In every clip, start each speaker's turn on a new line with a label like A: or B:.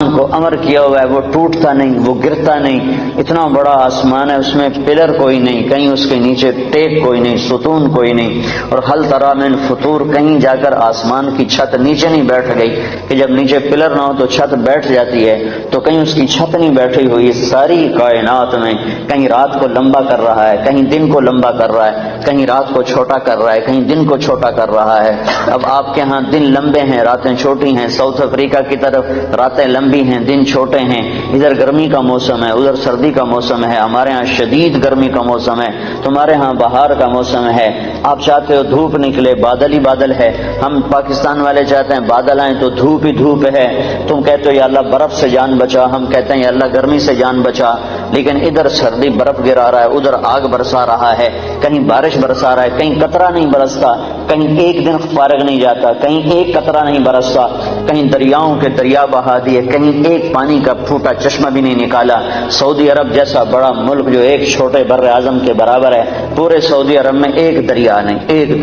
A: کو امر کیا ہوا ہے، وہ ٹوٹتا نہیں، وہ گرتا نہیں، اتنا بڑا آسمان ہے، اس میں پلر کوئی نہیں، کہیں اس کے نیچے ٹیک کوئی نہیں، ستون کوئی نہیں، اور حل تری من فطور، کہیں جا کر آسمان کی چھت نیچے نہیں بیٹھ گئی کہ جب نیچے پلر نہ ہو تو چھت بیٹھ جاتی ہے، تو کہیں اس کی چھت نہیں بیٹھی ہوئی، ساری کائنات میں کہیں رات کو لمبا کر رہا ہے، کہیں دن کو لمبا کر رہا ہے، کہیں رات کو چھوٹا کر رہا ہے، کہیں دن کو چھوٹا کر رہا ہے۔ اب آپ کے ہاں دن لمبے ہیں، راتیں چھوٹی ہیں، ساؤتھ افریقہ کی طرف راتیں لمبی ہیں، دن چھوٹے ہیں، ادھر گرمی کا موسم ہے، ادھر سردی کا موسم ہے، ہمارے ہاں شدید گرمی کا موسم ہے، تمہارے ہاں بہار کا موسم ہے، آپ چاہتے ہو دھوپ نکلے، بادل ہی بادل ہے، ہم پاکستان والے چاہتے ہیں بادل آئیں تو دھوپ ہی دھوپ ہے، تم کہتے ہو یا اللہ برف سے جان بچا، ہم کہتے ہیں یا اللہ گرمی سے جان بچا، لیکن ادھر سردی برف گرا رہا ہے، ادھر آگ برسا رہا ہے، کہیں بارش برسا رہا ہے، کہیں قطرہ نہیں برستا، کہیں ایک دن فارغ نہیں جاتا، کہیں ایک قطرہ نہیں برستا، کہیں دریاؤں کے دریا بہا دیے، کہیں ایک پانی کا پھوٹا چشمہ بھی نہیں نکالا۔ سعودی عرب جیسا بڑا ملک جو ایک چھوٹے بر اعظم کے برابر ہے، پورے سعودی عرب میں ایک دریا نہیں، ایک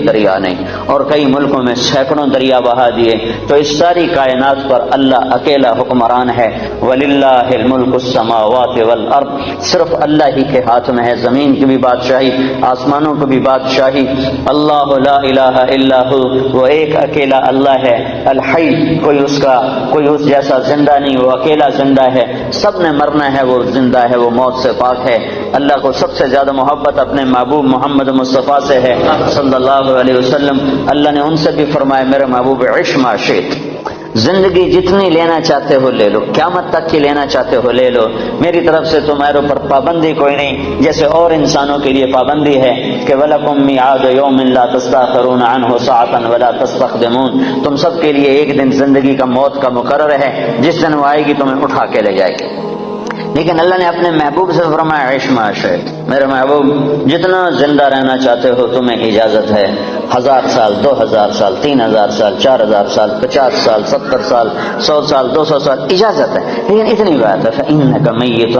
A: دریا نہیں، اور کئی ملکوں میں سینکڑوں دریا بہا دیے۔ تو اس ساری کائنات پر اللہ اکیلا حکمران ہے۔ وَلِلَّهِ الْمُلْكُ السَّمَاوَاتِ وَالْأَرْضِ، صرف اللہ ہی کے ہاتھ میں ہے زمین کی بھی بادشاہی، آسمانوں کی بھی بادشاہی۔ اللہ لا الہ الا ہو، وہ ایک اکیلا اللہ ہے۔ الحی، کوئی اس جیسا زندہ نہیں، وہ اکیلا زندہ ہے، سب نے مرنا ہے، وہ زندہ ہے، وہ موت سے پاک ہے۔ اللہ کو سب سے زیادہ محبت اپنے محبوب محمد مصطفیٰ سے ہے صلی اللہ علیہ وسلم۔ اللہ نے ان سے بھی فرمایا میرے محبوب عش ما شئت، زندگی جتنی لینا چاہتے ہو لے لو، قیامت تک کی لینا چاہتے ہو لے لو، میری طرف سے تمہارے اوپر پابندی کوئی نہیں، جیسے اور انسانوں کے لیے پابندی ہے کہ وَلَكُمْ مِيعَادُ يَوْمٍ لَا تَسْتَأْخِرُونَ عَنْهُ سَاعَةً وَلَا تَسْتَقْدِمُونَ، تم سب کے لیے ایک دن زندگی کا موت کا مقرر ہے، جس دن وہ آئے گی تمہیں اٹھا کے لے جائے گی۔ لیکن اللہ نے اپنے محبوب سے فرمایا عش ما شئت، میرے محبوب جتنا زندہ رہنا چاہتے ہو تمہیں اجازت ہے، 1000 سال، 2000 سال، 3000 سال، 4000 سال، 50 سال، 70 سال، 100 سال، 200 سال، اجازت ہے، لیکن اتنی بات ہے فإنک میت،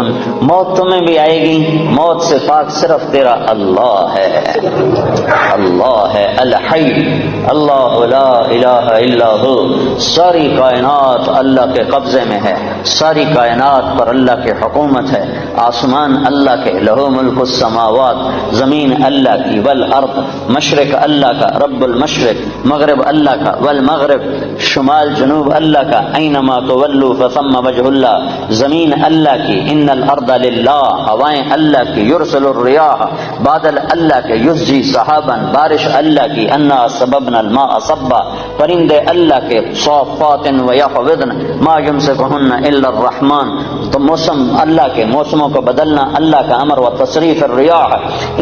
A: موت تمہیں بھی آئے گی، موت سے پاک صرف تیرا اللہ ہے، اللہ ہے الحی، اللہ لا الہ الا ہو، ساری کائنات اللہ کے قبضے میں ہے، ساری کائنات پر اللہ کی حکومت ہے، آسمان اللہ کے، لہو ملک السماوات، زمین اللہ کی، والارض، مشرق اللہ کا، رب المشرق، مغرب اللہ کا، والمغرب، شمال جنوب اللہ کا، اینما تولوا فثم وجہ اللہ، زمین اللہ کی، ان الارض للہ، ہوائیں اللہ کی، یرسل الریاح، بادل اللہ کے، یسجی سحابا، بارش اللہ کی، انا سببنا الماء صبا، پرندے اللہ کے، صافات ویقبضن ما یمسکہن الا الرحمن، تو موسم اللہ کے، موسموں کو بدلنا اللہ کا امر، و تصریف الریاح،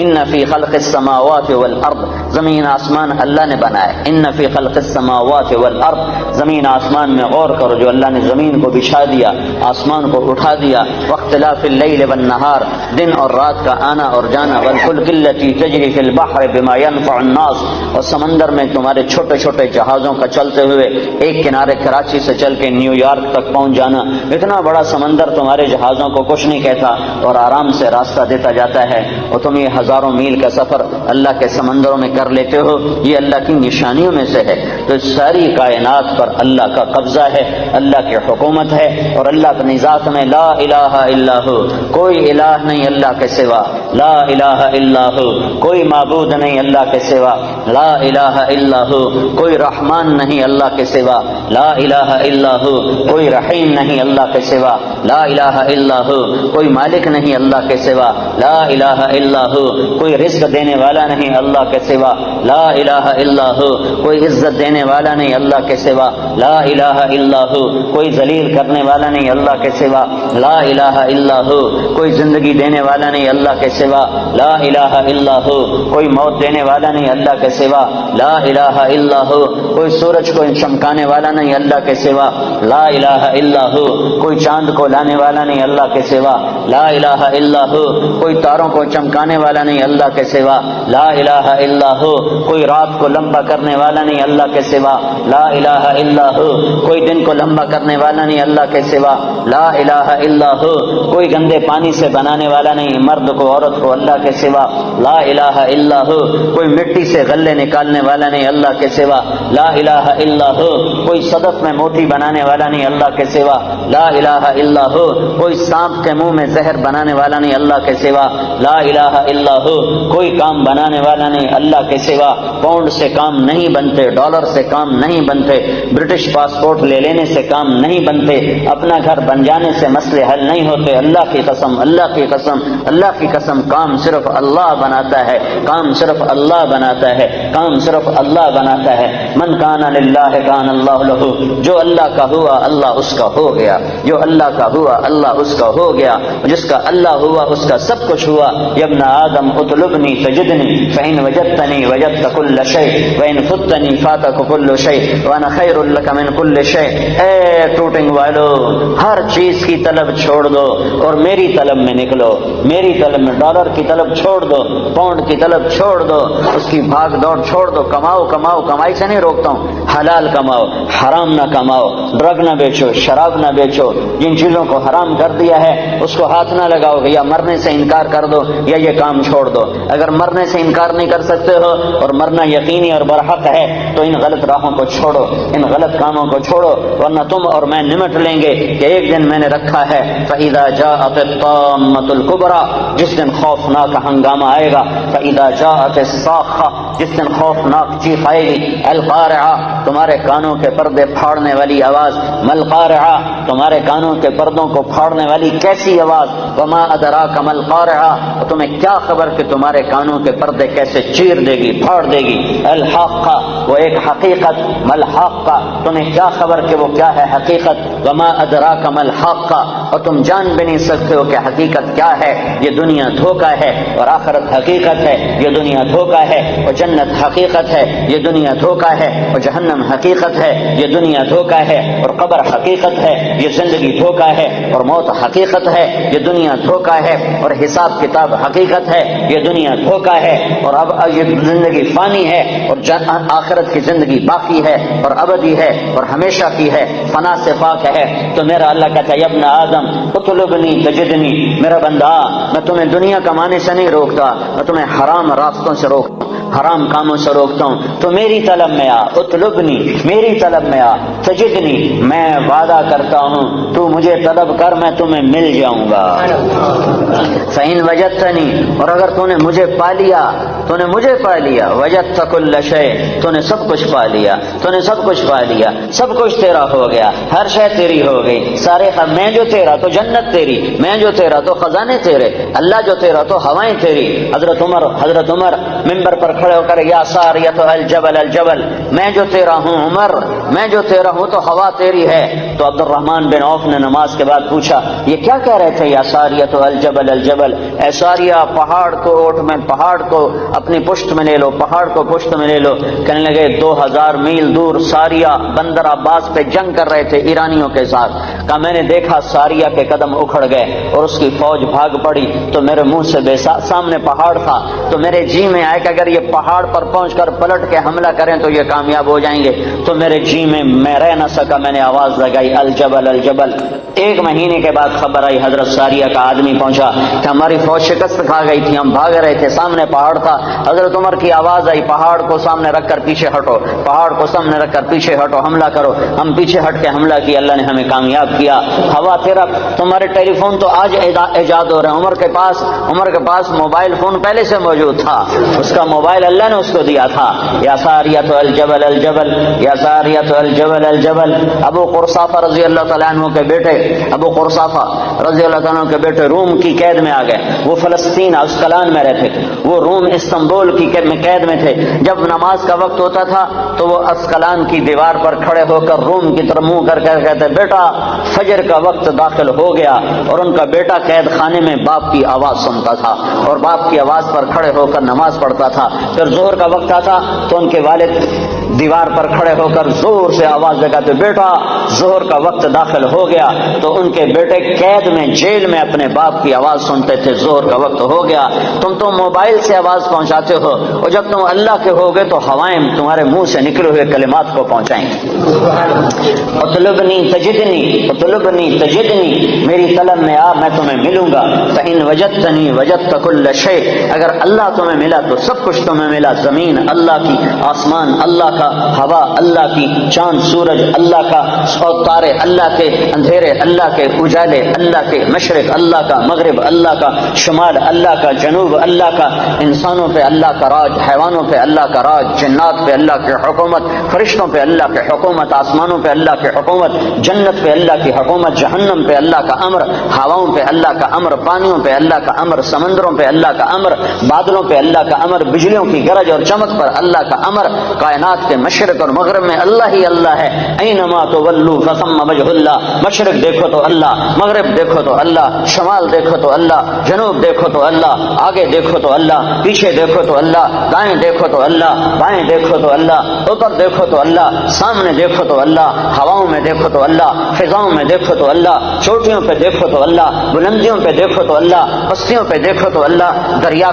A: ان فی خلق السماوات والارض، زمین آسمان اللہ نے بنائے، ان فی خلق السماوات والارض، زمین آسمان میں غور کرو، جو اللہ نے زمین کو بچھا دیا، آسمان کو اٹھا دیا، واختلاف اللیل والنہار، دن اور رات کا آنا اور جانا، والفلک التی تجری فی البحر بما ینفع الناس، اور سمندر میں تمہارے چھوٹے چھوٹے جہازوں کا چلتے ہوئے ایک کنارے کراچی سے چل کے نیو یارک تک پہنچ جانا، اتنا بڑا سمندر تمہارے جہازوں کو کچھ نہیں کہتا، اور آرام سے راستہ دیتا جاتا ہے، اور تم یہ ہزاروں میل کا سفر اللہ کے سمندروں میں کر لیتے ہو، یہ اللہ کی نشانیوں میں سے ہے۔ تو اس ساری کائنات پر اللہ کا قبضہ ہے، اللہ کی حکومت ہے، اور اللہ اپنی ذات میں لا الہ الا ہو، کوئی الہ نہیں اللہ کے سوا، لا الہ الا ہو، کوئی معبود نہیں اللہ کے سوا، لا الہ الا ہو، کوئی رحمان نہیں اللہ کے سوا، لا الہ الا ہو، کوئی رحیم نہیں اللہ کے سوا، لا الہ الا ہو، کوئی مالک نہیں اللہ کے سوا، لا الہ الا ہو، کوئی رزق دینے والا نہیں اللہ کے سوا، لا الہ الا ہو، کوئی عزت دینے والا نہیں اللہ کے سوا، لا الہ الا ہو، کوئی ذلیل کرنے والا نہیں اللہ کے سوا، لا الہ الا ہو، کوئی زندگی دینے والا نہیں اللہ کے سوا، لا الہ الا ہو، کوئی موت دینے والا نہیں اللہ کے سوا، لا الہ الا ہو، کوئی سورج کو چمکانے والا نہیں اللہ کے سوا، لا الہ الا ہو، کوئی چاند کو لانے والا نہیں اللہ کے سوا، لا الہ الا ہو، کوئی تاروں کو چمکانے والا نہیں اللہ کے سوا، لا الہ الا ہو، کوئی کوئی رات کو لمبا کرنے والا نہیں اللہ کے سوا لا الہ الا ہو، کوئی دن کو لمبا کرنے والا نہیں اللہ کے سوا لا الہ الا ہو، کوئی گندے پانی سے بنانے والا نہیں مرد کو عورت کو اللہ کے سوا لا الہ الا ہو، کوئی مٹی سے غلے نکالنے والا نہیں اللہ کے سوا لا الہ الا ہو، کوئی صدف میں موتی بنانے والا نہیں اللہ کے سوا لا الہ الا ہو، کوئی سانپ کے منہ میں زہر بنانے والا نہیں اللہ کے سوا لا الہ الا ہو، کوئی کام بنانے والا نہیں اللہ کے سوا، پاؤنڈ سے کام نہیں بنتے، ڈالر سے کام نہیں بنتے، برٹش پاسپورٹ لے لینے سے کام نہیں بنتے، اپنا گھر بن جانے سے مسئلے حل نہیں ہوتے، اللہ کی قسم اللہ کی قسم اللہ کی قسم کام صرف اللہ بناتا ہے، کام صرف اللہ بناتا ہے، کام صرف اللہ بناتا ہے۔ من کان للہ کان اللہ لہ، جو اللہ کا ہوا اللہ اس کا ہو گیا، جو اللہ کا ہوا اللہ اس کا ہو گیا، جس کا اللہ ہوا اس کا سب کچھ ہوا۔ یا ابن آدم اطلبنی تجدنی فإن وجدتنی وجدت کل شیء وإن فتنی فاتک کل شیء وانا خیر لک من کل شیء۔ اے ٹوٹنگ والو، ہر چیز کی طلب چھوڑ دو اور میری طلب میں نکلو، میری طلب میں، ڈالر کی طلب چھوڑ دو، پاؤنڈ کی طلب چھوڑ دو، اس کی بھاگ دوڑ چھوڑ دو، کماؤ کماؤ، کمائی سے نہیں روکتا ہوں، حلال کماؤ، حرام نہ کماؤ، ڈرگ نہ بیچو، شراب نہ بیچو، جن چیزوں کو حرام کر دیا ہے اس کو ہاتھ نہ لگاؤ، یا مرنے سے انکار کر دو یا یہ کام چھوڑ دو۔ اگر مرنے سے انکار نہیں کر سکتے ہو اور مرنا یقینی اور برحق ہے تو ان غلط راہوں کو چھوڑو، ان غلط کاموں کو چھوڑو، ورنہ تم اور میں نمٹ لیں گے کہ ایک دن میں نے رکھا ہے فَإِذَا جَاءَتِ الطَّامَّةُ الْكُبْرَى، جس دن خوفناک ہنگامہ آئے گا، فَإِذَا جَاءَتِ الصَّاخَّةُ، جس دن خوفناک چیخ آئے گی، القارعہ، تمہارے کانوں کے پردے پھاڑنے والی آواز، ملقارعہ، تمہارے کانوں کے پردوں کو پھاڑنے والی کیسی آواز، وما ادراک ملقارعہ، تمہیں کیا خبر کہ تمہارے کانوں کے پردے کیسے چیر دے گی، پھاڑ دے گی، الحاقہ، وہ ایک حقیقت، ملحاقہ، تمہیں کیا خبر کہ وہ کیا ہے حقیقت، وما ادراک ملحاقہ، اور تم جان بھی نہیں سکتے ہو کہ حقیقت کیا ہے۔ یہ دنیا دھوکہ ہے اور آخرت حقیقت ہے، یہ دنیا دھوکہ ہے اور جنت حقیقت ہے، یہ دنیا دھوکہ ہے اور جہنم حقیقت ہے، یہ دنیا دھوکہ ہے اور قبر حقیقت ہے، یہ زندگی دھوکہ ہے اور موت حقیقت ہے، یہ دنیا دھوکہ ہے اور حساب کتاب حقیقت ہے، یہ دنیا دھوکہ ہے اور اب یہ زندگی فانی ہے اور آخرت کی زندگی باقی ہے اور ابدی ہے اور ہمیشہ کی ہے، فنا سے پاک ہے۔ تو میرا اللہ کہتا ہے یا ابن آدم اطلبنی تجدنی، میرا بندہ میں تمہیں دنیا کمانے سے نہیں روکتا، میں تمہیں حرام راستوں سے روکتا ہوں، حرام کاموں سے روکتا ہوں، تو میری طلب میں آ، اطلبنی، میری طلب میں آ، تجدنی، میں وعدہ کرتا ہوں تو مجھے طلب کر میں تمہیں مل جاؤں گا۔ فإن وجدتنی، اور اگر تو نے مجھے پا لیا، تو نے مجھے پا لیا، وجدت کل شیء، تو نے سب کچھ پا لیا، تو نے سب کچھ پا لیا، سب کچھ تیرا ہو گیا، ہر شے تیری ہو گئی، سارے میں جو تیرا تو جنت تیری، میں جو تیرا تو خزانے تیرے، اللہ جو تیرا تو ہوائیں تیری۔ حضرت عمر منبر پر کھڑے ہو کر یا ساریۃ الجبل الجبل، میں جو تیرا ہوں عمر، میں جو تیرا ہوں تو ہوا تیری ہے۔ تو عبد الرحمن بن عوف نے نماز کے بعد پوچھا یہ کیا کہہ رہے تھے یا ساریۃ الجبل الجبل، اے ساریہ پہاڑ کو اوٹ میں، پہاڑ کو اپنی پشت میں لے لو، پہاڑ کو پشت میں لے لو۔ کہنے لگے 2000 میل دور ساریہ بندر عباس پہ جنگ کر رہے تھے ایرانیوں کے ساتھ، کہا میں نے دیکھا ساریہ کے قدم اکھڑ گئے اور اس کی فوج بھاگ پڑی، تو میرے منہ سے سامنے پہاڑ تھا، تو میرے جی میں آئے کہ اگر یہ پہاڑ پر پہنچ کر پلٹ کے حملہ کریں تو یہ کامیاب ہو جائیں گے، تو میرے جی میں رہ نہ سکا، میں نے آواز لگائی الجبل الجبل۔ 1 مہینے کے بعد خبر آئی حضرت ساریہ کا آدمی پہنچا کہ ہماری فوج شکست کھا گئی تھی، ہم بھاگ رہے تھے، سامنے پہاڑ تھا۔ حضرت عمر کی آواز آئی پہاڑ کو سامنے رکھ کر پیچھے ہٹو، پہاڑ کو سامنے رکھ کر پیچھے ہٹو، حملہ کرو۔ ہم پیچھے ہٹ کے حملہ کیا، اللہ نے ہمیں کامیاب کیا۔ ہوا تیرا، تمہارے ٹیلی فون تو آج ایجاد ہو رہے ہیں، عمر کے پاس موبائل فون پہلے سے موجود تھا، اس کا موبائل اللہ نے اس کو دیا تھا۔ یا ساریۃ الجبل الجبل، یا ساریۃ الجبل الجبل۔ ابو قرصافہ رضی اللہ تعالیٰ عنہ کے بیٹے، ابو قرصافہ رضی اللہ تعالیٰ عنہ کے بیٹے روم کی قید میں آ گئے، وہ فلسطین اسقلان میں رہتے تھے، وہ روم استنبول کی قید میں تھے۔ جب نماز کا وقت ہوتا تھا تو وہ اسقلان کی دیوار پر کھڑے ہو کر روم کی طرف منہ کر کے کہتے بیٹا فجر کا وقت داخل ہو گیا، اور ان کا بیٹا قید خانے میں باپ کی آواز سنتا تھا اور باپ کی آواز پر کھڑے ہو کر نماز پڑھتا تھا۔ پھر ظہر کا وقت آتا تو ان کے والد دیوار پر کھڑے ہو کر زور سے آواز لگاتے بیٹا ظہر کا وقت داخل ہو گیا، تو ان کے بیٹے قید میں جیل میں اپنے باپ کی آواز سنتے تھے ظہر کا وقت ہو گیا۔ تم تو موبائل سے آواز پہنچاتے ہو، اور جب تم اللہ کے ہوگے تو ہوائیں تمہارے منہ سے نکلے ہوئے کلمات کو پہنچائیں گے۔ اطلبنی تجدنی اطلبنی تجدنی، میری طلب میں آ، میں تمہیں ملوں گا۔ فإن وجدتنی وجدت کل شیء، اگر اللہ تمہیں ملا تو سب کچھ تمہیں ملا، زمین اللہ کی، آسمان اللہ کا، ہوا اللہ کی، چاند سورج اللہ کا، اور تارے اللہ کے، اندھیرے اللہ کے، اجالے اللہ کے، مشرق اللہ کا، مغرب اللہ کا، شمال اللہ کا، جنوب اللہ کا، انسانوں پہ اللہ کا راج، حیوانوں پہ اللہ کا راج، جنات پہ اللہ کی حکومت، فرشتوں پہ اللہ کی حکومت، آسمانوں پہ اللہ کی حکومت، جنت پہ اللہ کی حکومت، جہنم پہ اللہ کا امر، ہواؤں پہ اللہ کا امر، پانیوں پہ اللہ کا امر، سمندروں پہ اللہ کا امر، بادلوں پہ اللہ کا امر، بجلیوں کی گرج اور چمک پر اللہ کا امر، کائنات کے مشرق اور مغرب میں اللہ ہی اللہ ہے۔ اینما تولوا فثم وجہ اللہ، مشرق دیکھو تو اللہ، مغرب دیکھو تو اللہ، شمال دیکھو تو اللہ، جنوب دیکھو تو اللہ، آگے دیکھو تو اللہ، پیچھے دیکھو تو اللہ، دائیں دیکھو تو اللہ، بائیں دیکھو تو اللہ، اوپر دیکھو تو اللہ، سامنے دیکھو تو اللہ، ہواؤں میں دیکھو تو اللہ، فضاؤں میں دیکھو تو اللہ، چوٹیوں پہ دیکھو تو اللہ، بلندیوں پہ دیکھو تو اللہ، پستیوں پہ دیکھو تو اللہ، دریا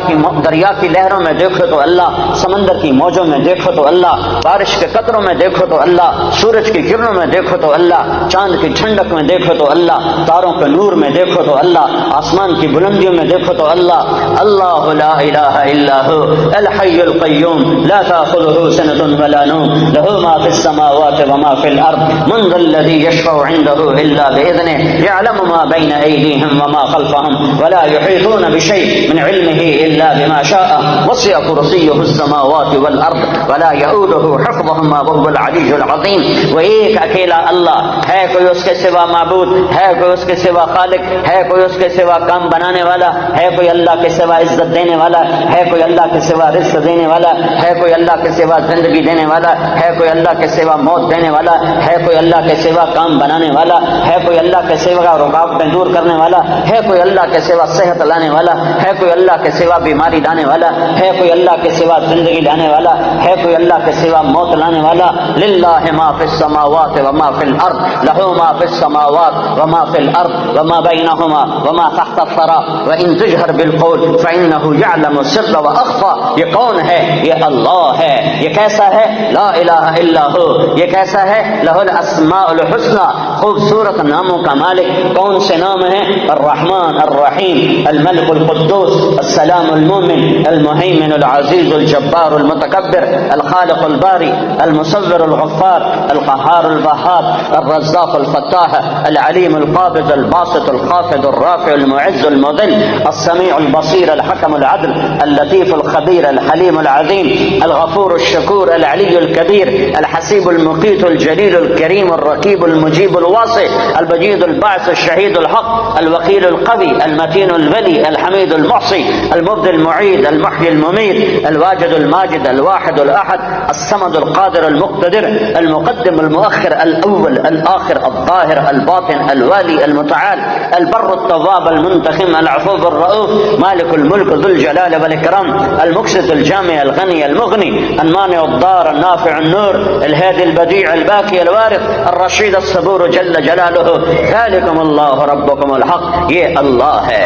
A: کی لہروں میں دیکھو تو اللہ، سمندر کی موجوں میں دیکھو تو اللہ، بارش کے قطروں میں دیکھو تو اللہ، سورج کی کرنوں میں دیکھو تو اللہ، چاند کی ٹھنڈک میں دیکھو تو اللہ، تاروں کے نور میں دیکھو تو اللہ، آسمان کی بلندیوں میں دیکھو تو اللہ۔ اللہ لا الہ الا هو الحی القیوم لا تأخذه سنة ولا نوم له ما في السماوات وما في الارض من ذا الذي يشفع عنده الا باذنه يعلم ما بين ايديهم وما خلفهم ولا يحيطون بشيء من علمه الا بما شاء وسع كرسيه السماوات والارض ولا يؤوده حفظهما وهو العلي العظيم۔ وہ ایک اکیلا اللہ ہے، کوئی اس کے سوا معبود ہے، کوئی اس کے سوا خالق ہے، کوئی اس کے سوا کام بنانے والا ہے، کوئی اللہ کے سوا عزت دینے والا ہے، کوئی اللہ کے سوا رزق دینے والا ہے، کوئی اللہ کے سوا زندگی دینے والا ہے، کوئی اللہ کے سوا موت دینے والا ہے، کوئی اللہ کے سوا کام بنانے والا ہے، کوئی اللہ کے سوا رکاوٹیں دور کرنے والا ہے، کوئی اللہ کے سوا صحت لانے والا ہے، کوئی اللہ کے سوا بیماری لانے والا ہے، کوئی اللہ کے سوا زندگی لانے والا ہے، کوئی اللہ کے سوا موت لانے والا۔ للہ ما فی السماوات وما فی الارض لہ ما فی السماوات وما فی الارض وما بینہما وما تحت الثری وان تجہر بالقول فانہ یعلم السر واخفی۔ یہ کون ہے؟ یہ اللہ ہے۔ یہ کیسا ہے؟ لا الہ الا ہو۔ یہ کیسا ہے؟ لہ الاسماء الحسنی، خوبصورت ناموں کا مالک۔ کون سے نام ہیں؟ الرحمن الرحیم، الملک القدوس، السلام المؤمن، المہیمن العزیز الجبار المتکبر، الخالق الباری، المصور الغفار، القہار الوہاب، الرزاق الفتاح، العلیم القابض الباسط الخافض الرافع المعز المذل، السمیع البصیر الحکم العدل، اللطیف الخبیر الحلیم العظیم، الغفور الشکور العلی الکبیر، الحسیب المقیت الجلیل الکریم الرقیب المجیب الواسع، البجید الباعث الشہید الحق، الوکیل القوی المتین الولی، الحمید المحصی، المبدی المعید، المحیی المميت، الواجد الماجد، الواحد الأحد، الصمد القادر المقتدر، المقدم المؤخر، الأول الآخر، الظاهر الباطن، الوالي المتعال، البر التواب المنتقم، العفو الرؤوف، مالك الملك ذو الجلال والإكرام، المقسط الجامع الغني المغني، المانع الضار النافع النور، الهادي البديع الباقي الوارث، الرشيد الصبور جل جلاله۔ ذلكم الله ربكم الحق، یہ اللہ ہے۔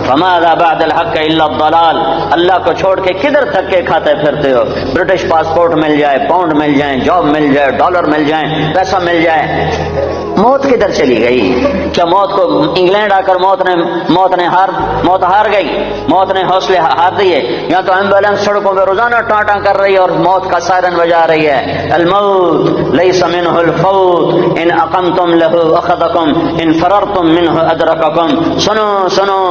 A: فماذا بعد الحق الا الضلال، اللہ کو چھوڑ کے کدھر تک کے کھاتے پھرتے ہو؟ برٹش پاسپورٹ مل جائے، پاؤنڈ مل جائیں، جاب مل جائے، ڈالر مل جائیں، پیسہ مل جائے، موت کدھر چلی گئی؟ کیا موت کو انگلینڈ آ کر موت ہار گئی؟ موت نے حوصلے ہار دیے؟ یہاں تو ایمبولینس سڑکوں پہ روزانہ ٹانٹاں کر رہی ہے اور موت کا سائرن بجا رہی ہے۔ الموت لیس منہ الفوت ان اقمتم لہ اخذکم ان فررتم منہ ادرککم۔ سنو سنو،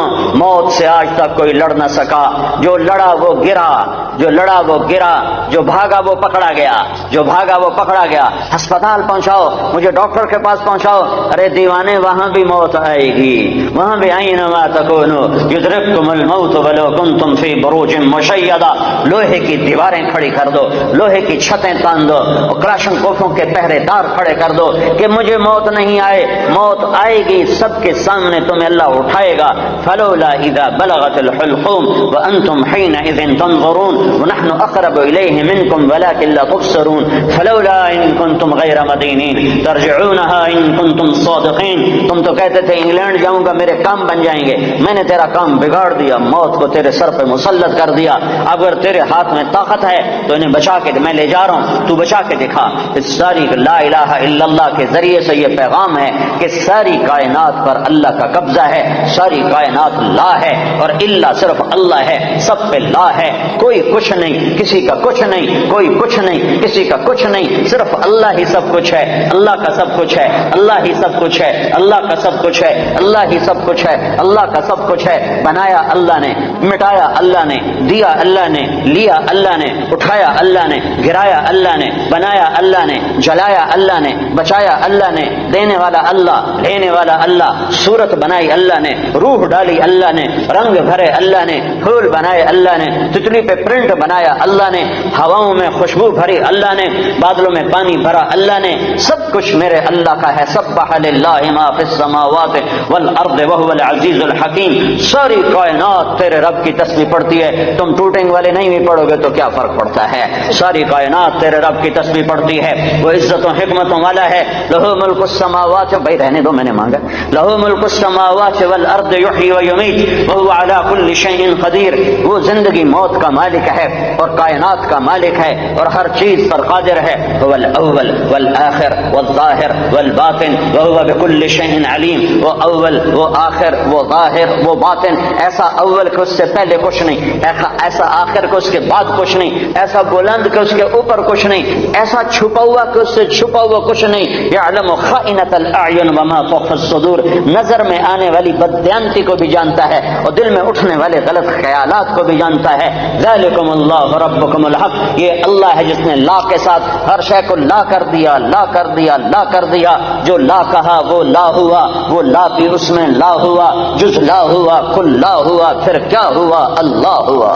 A: موت سے آج تک کوئی لڑ نہ سکا، جو لڑا وہ گرا، جو لڑا وہ گرا، جو بھاگا وہ پکڑا گیا، جو بھاگا وہ پکڑا گیا۔ ہسپتال پہنچاؤ، مجھے ڈاکٹر کے پاس پہنچاؤ۔ ارے دیوانے، وہاں بھی موت آئے گی، وہاں بھی اینما تکونوا یدرککم الموت ولو کنتم فی بروج مشیدہ۔ لوہے کی دیواریں کھڑی کر دو، لوہے کی چھتیں تان دو، اور کلاشن کوفوں کے پہرے دار کھڑے کر دو کہ مجھے موت نہیں آئے۔ موت آئے گی، سب کے سامنے تمہیں اللہ اٹھائے گا۔ فلولا اذا بلغت الحلقوم وانتم حينئذ تنظرون۔ ونحن اقرب الیہ منکم ولکن لا تبصرون فلولا ان کنتم غیر مدینین ترجعونها ان کنتم صادقین. تم تو کہتے تھے انگلینڈ جاؤں گا میرے کام بن جائیں گے، میں نے تیرا کام بگاڑ دیا، موت کو تیرے سر پہ مسلط کر دیا. اگر تیرے ہاتھ میں طاقت ہے تو انہیں بچا کے میں لے جا رہا ہوں، تو بچا کے دکھا. اس ساری لا الہ الا اللہ کے ذریعے سے یہ پیغام ہے کہ ساری کائنات پر اللہ کا قبضہ ہے، ساری کائنات لا ہے اور اللہ صرف اللہ ہے، سب پہ لا ہے. کوئی کچھ نہیں، کسی کا کچھ نہیں، کوئی کچھ نہیں، کسی کا کچھ نہیں، صرف اللہ ہی سب کچھ ہے. اللہ کا سب کچھ ہے، اللہ ہی سب کچھ ہے، اللہ کا سب کچھ ہے، اللہ ہی سب کچھ ہے، اللہ کا سب کچھ ہے. بنایا اللہ نے، مٹایا اللہ نے، دیا اللہ نے، لیا اللہ نے، اٹھایا اللہ نے، گرایا اللہ نے، بنایا اللہ نے، جلایا اللہ نے، بچایا اللہ نے، دینے والا اللہ، لینے والا اللہ، صورت بنائی اللہ نے، روح ڈالی اللہ نے، رنگ بھرے اللہ نے، پھول بنائے اللہ نے، تتلی پہ پرنٹ بنایا اللہ نے، ہواؤں میں خوشبو بھری اللہ نے، بادلوں میں پانی بھرا اللہ نے. سب کچھ میرے اللہ کا ہے. سبح للہ ما فی السماوات والارض وهو العزیز الحکیم. ساری کائنات تیرے رب کی تسبیح پڑھتی ہے. تم ٹوٹنگ والے نہیں بھی پڑھو گے تو کیا فرق پڑتا ہے؟ ساری کائنات تیرے رب کی تسبیح پڑھتی ہے. وہ عزت و حکمتوں والا ہے. لہ ملک السماوات، بھائی رہنے دو، میں نے مانگا. لہ ملک السماوات والارض یحیی ویمیت وهو علی کل شیء قدیر. وہ زندگی موت کا مالک ہے اور کائنات کا مالک ہے اور ہر چیز پر قادر ہے. هو الاول والآخر والظاہر والباطن وهو بكل شيء علیم. وہ اول، وہ آخر، وہ ظاہر، وہ باطن. ایسا اول کہ اس سے پہلے کچھ نہیں، ایسا آخر کہ اس کے بعد کچھ نہیں، ایسا بلند کہ اس کے اوپر کچھ نہیں، ایسا چھپا ہوا کہ اس سے چھپا ہوا کچھ نہیں. یعلم خائنۃ الاعین وما تخفی الصدور. نظر میں آنے والی بددیانتی کو بھی جانتا ہے اور دل میں اٹھنے والے غلط خیالات کو بھی جانتا ہے. ذالکم اللہ ربکم الحق. یہ اللہ ہے جس نے لا کے ساتھ ہر شے کو لا کر دیا، لا کر دیا، لا کر دیا. جو لا کہا وہ لا ہوا، وہ لا بھی اس میں لا ہوا. جز لا ہوا، کل لا ہوا، پھر کیا ہوا؟ اللہ ہوا.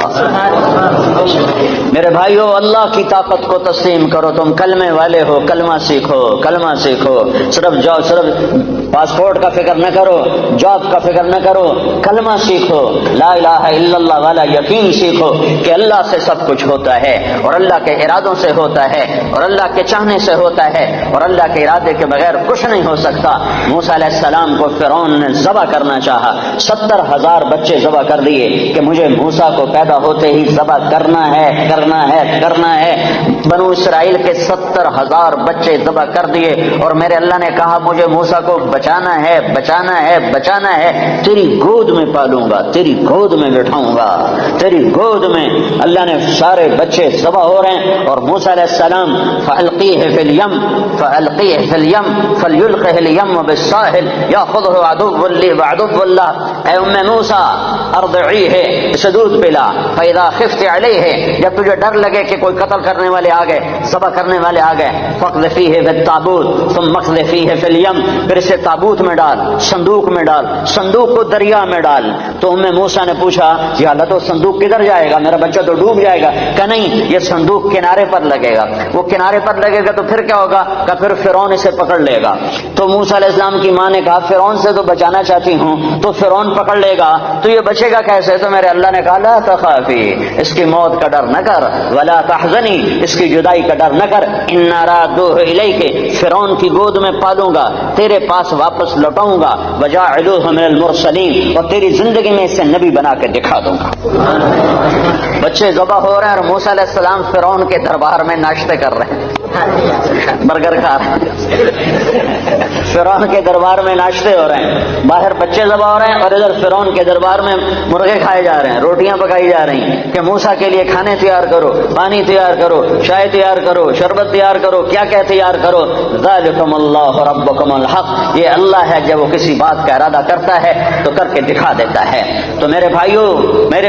A: میرے بھائیو، اللہ کی طاقت کو تسلیم کرو. تم کلمے والے ہو، کلمہ سیکھو، کلمہ سیکھو. صرف جاؤ، صرف پاسپورٹ کا فکر نہ کرو، جاب کا فکر نہ کرو، کلمہ سیکھو. لا الہ الا اللہ والا یقین سیکھو کہ اللہ سے سب کچھ ہوتا ہے اور اللہ کے ارادوں سے ہوتا ہے اور اللہ کے چاہنے سے ہوتا ہے اور اللہ کے ارادے کے بغیر کچھ نہیں ہو سکتا. موسیٰ علیہ السلام کو فرعون نے ذبح کرنا چاہا، 70,000 بچے ذبح کر دیے کہ مجھے موسیٰ کو پیدا ہوتے ہی ذبح کرنا ہے، کرنا ہے، کرنا ہے. بنو اسرائیل کے 70,000 بچے ذبح کر دیے اور میرے اللہ نے کہا مجھے موسیٰ کو بچانا ہے، بچانا ہے، بچانا ہے. تیری گود میں پالوں گا، تیری گود میں بٹھاؤں گا، تیری گود میں. اللہ نے سارے بچے ذبح ہو رہے ہیں اور موسیٰ علیہ السلام فألقیہ فی الیم، فألقیہ فی الیم فلیلقہ الیم بالساحل یاخذہ عدو لی وعدو اللہ. اے ام موسیٰ ارضعیہ، اسے دودھ پلا. فاذا خفت علیہ، جب تجھے ڈر لگے کہ کوئی قتل کرنے والے آ گئے، ذبح کرنے والے آ گئے. فاقذفیہ فی التابوت ثم اقذفیہ فی الیم، پھر اسے تابوت میں ڈال، صندوق میں ڈال، صندوق کو دریا میں ڈال. تو ام موسیٰ نے پوچھا یا اللہ، تو صندوق کدھر جائے گا؟ میرا بچہ تو ڈوب جائے گا. کہ نہیں، یہ صندوق کنارے پر لگے گا. وہ کنارے پر لگے گا تو پھر کیا ہوگا؟ کہ پھر فرعون اسے پکڑ لے گا. تو موسیٰ علیہ السلام کی ماں نے کہا فرعون سے تو بچانا چاہتی ہوں، تو فرعون پکڑ لے گا تو یہ بچے گا کیسے؟ تو میرے اللہ نے کہا لا تخافی، اس کی موت کا ڈر نہ کر، ولا تحزنی، اس کی جدائی کا ڈر نہ کر. انا رادوہ الیک، فرعون کی گود میں پالوں گا، تیرے پاس واپس لوٹاؤں گا. وجاعلوہ من المرسلین، اور تیری زندگی میں اسے نبی بنا کے دکھا دوں گا. بچے ذبح ہو رہے ہیں اور موسیٰ علیہ السلام فرعون کے دربار میں ناشتے کر رہے ہیں، برگر کھا رہے ہیں. فرعون کے دربار میں ناشتے ہو رہے ہیں، باہر بچے ذبح ہو رہے ہیں اور ادھر فرعون کے دربار میں مرغے کھائے جا رہے ہیں، روٹیاں پکائی جا رہی ہیں کہ موسیٰ کے لیے کھانے تیار کرو، پانی تیار کرو، چائے تیار کرو، شربت تیار کرو، کیا کیا تیار کرو. ذالکم اللہ ربکم الحق. یہ اللہ ہے جب وہ کسی بات کا ارادہ کرتا ہے تو کر کے دکھا دیتا ہے. تو میرے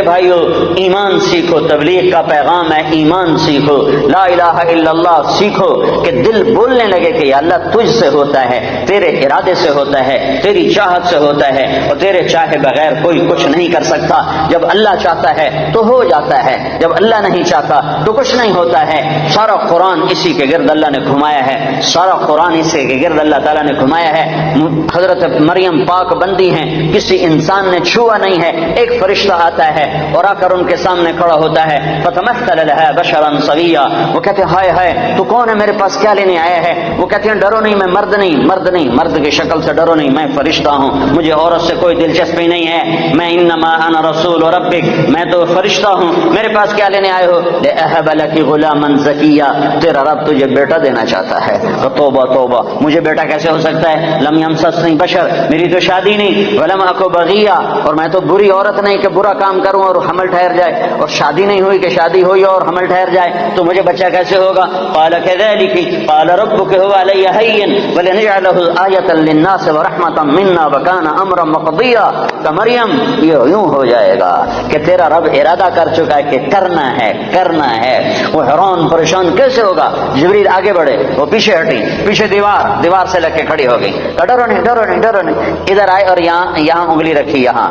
A: بھائیو ایمان سیکھو. تبلیغ کا پیغام ہے ایمان سیکھو، لا الہ الا اللہ سیکھو کہ دل بولنے لگے کہ یا اللہ تجھ سے ہوتا ہے، تیرے ارادے سے ہوتا ہے، تیری چاہت سے ہوتا ہے اور تیرے چاہے بغیر کوئی کچھ نہیں کر سکتا. جب اللہ چاہتا ہے تو ہو جاتا ہے، جب اللہ نہیں چاہتا تو کچھ نہیں ہوتا ہے. سارا قرآن اسی کے گرد اللہ نے گھمایا ہے، سارا قرآن اسی کے گرد اللہ تعالیٰ نے گھمایا ہے. حضرت مریم پاک بندی ہیں، کسی انسان نے چھوا نہیں ہے، ایک فرشتہ آتا ہے اور آ کر ان کے سامنے کھڑا ہوتا ہے، فتمثل لها بشرا سویا، وہ کہتے ہیں ہائے ہائے تو کون ہے، میرے پاس کیا لینے آیا ہے؟ وہ کہتے ہیں ڈرو نہیں، میں مرد نہیں، مرد کی شکل سے ڈرو نہیں، میں فرشتہ ہوں، مجھے عورت سے کوئی دلچسپی نہیں ہے، میں انما انا رسول ربک، میں تو فرشتہ ہوں، میرے پاس کیا لینے آئے ہو؟ لأہب لک غلاما زکیا، تیرا رب تجھے بیٹا دینا چاہتا ہے۔ توبہ توبہ، مجھے بیٹا کیسے ہو سکتا ہے؟ لم یمسسنی بشر، میری تو شادی نہیں، ولم اکو بغیا، اور میں تو بری عورت نہیں کہ برا کام کروں اور حمل ٹھہر جائے، اور شادی نہیں ہوئی کہ شادی ہوئی اور حمل ٹھہر جائے، تو مجھے بچہ کیسے ہوگا؟ قال كذلك قال ربك هو علي هين ولنجعله آية للناس ورحمة منا وكان امرا مقضيا، کہ مریم یہ یوں ہو جائے گا کہ تیرا رب ارادہ کر چکا ہے کہ کرنا ہے۔ وہ حیران پریشان کیسے ہوگا؟ جبریل آگے بڑھے، وہ پیچھے ہٹی، پیچھے دیوار سے لگ کے کھڑی ہو گئی، ڈرو نہیں، ادھر آئے اور یہاں انگلی رکھی، یہاں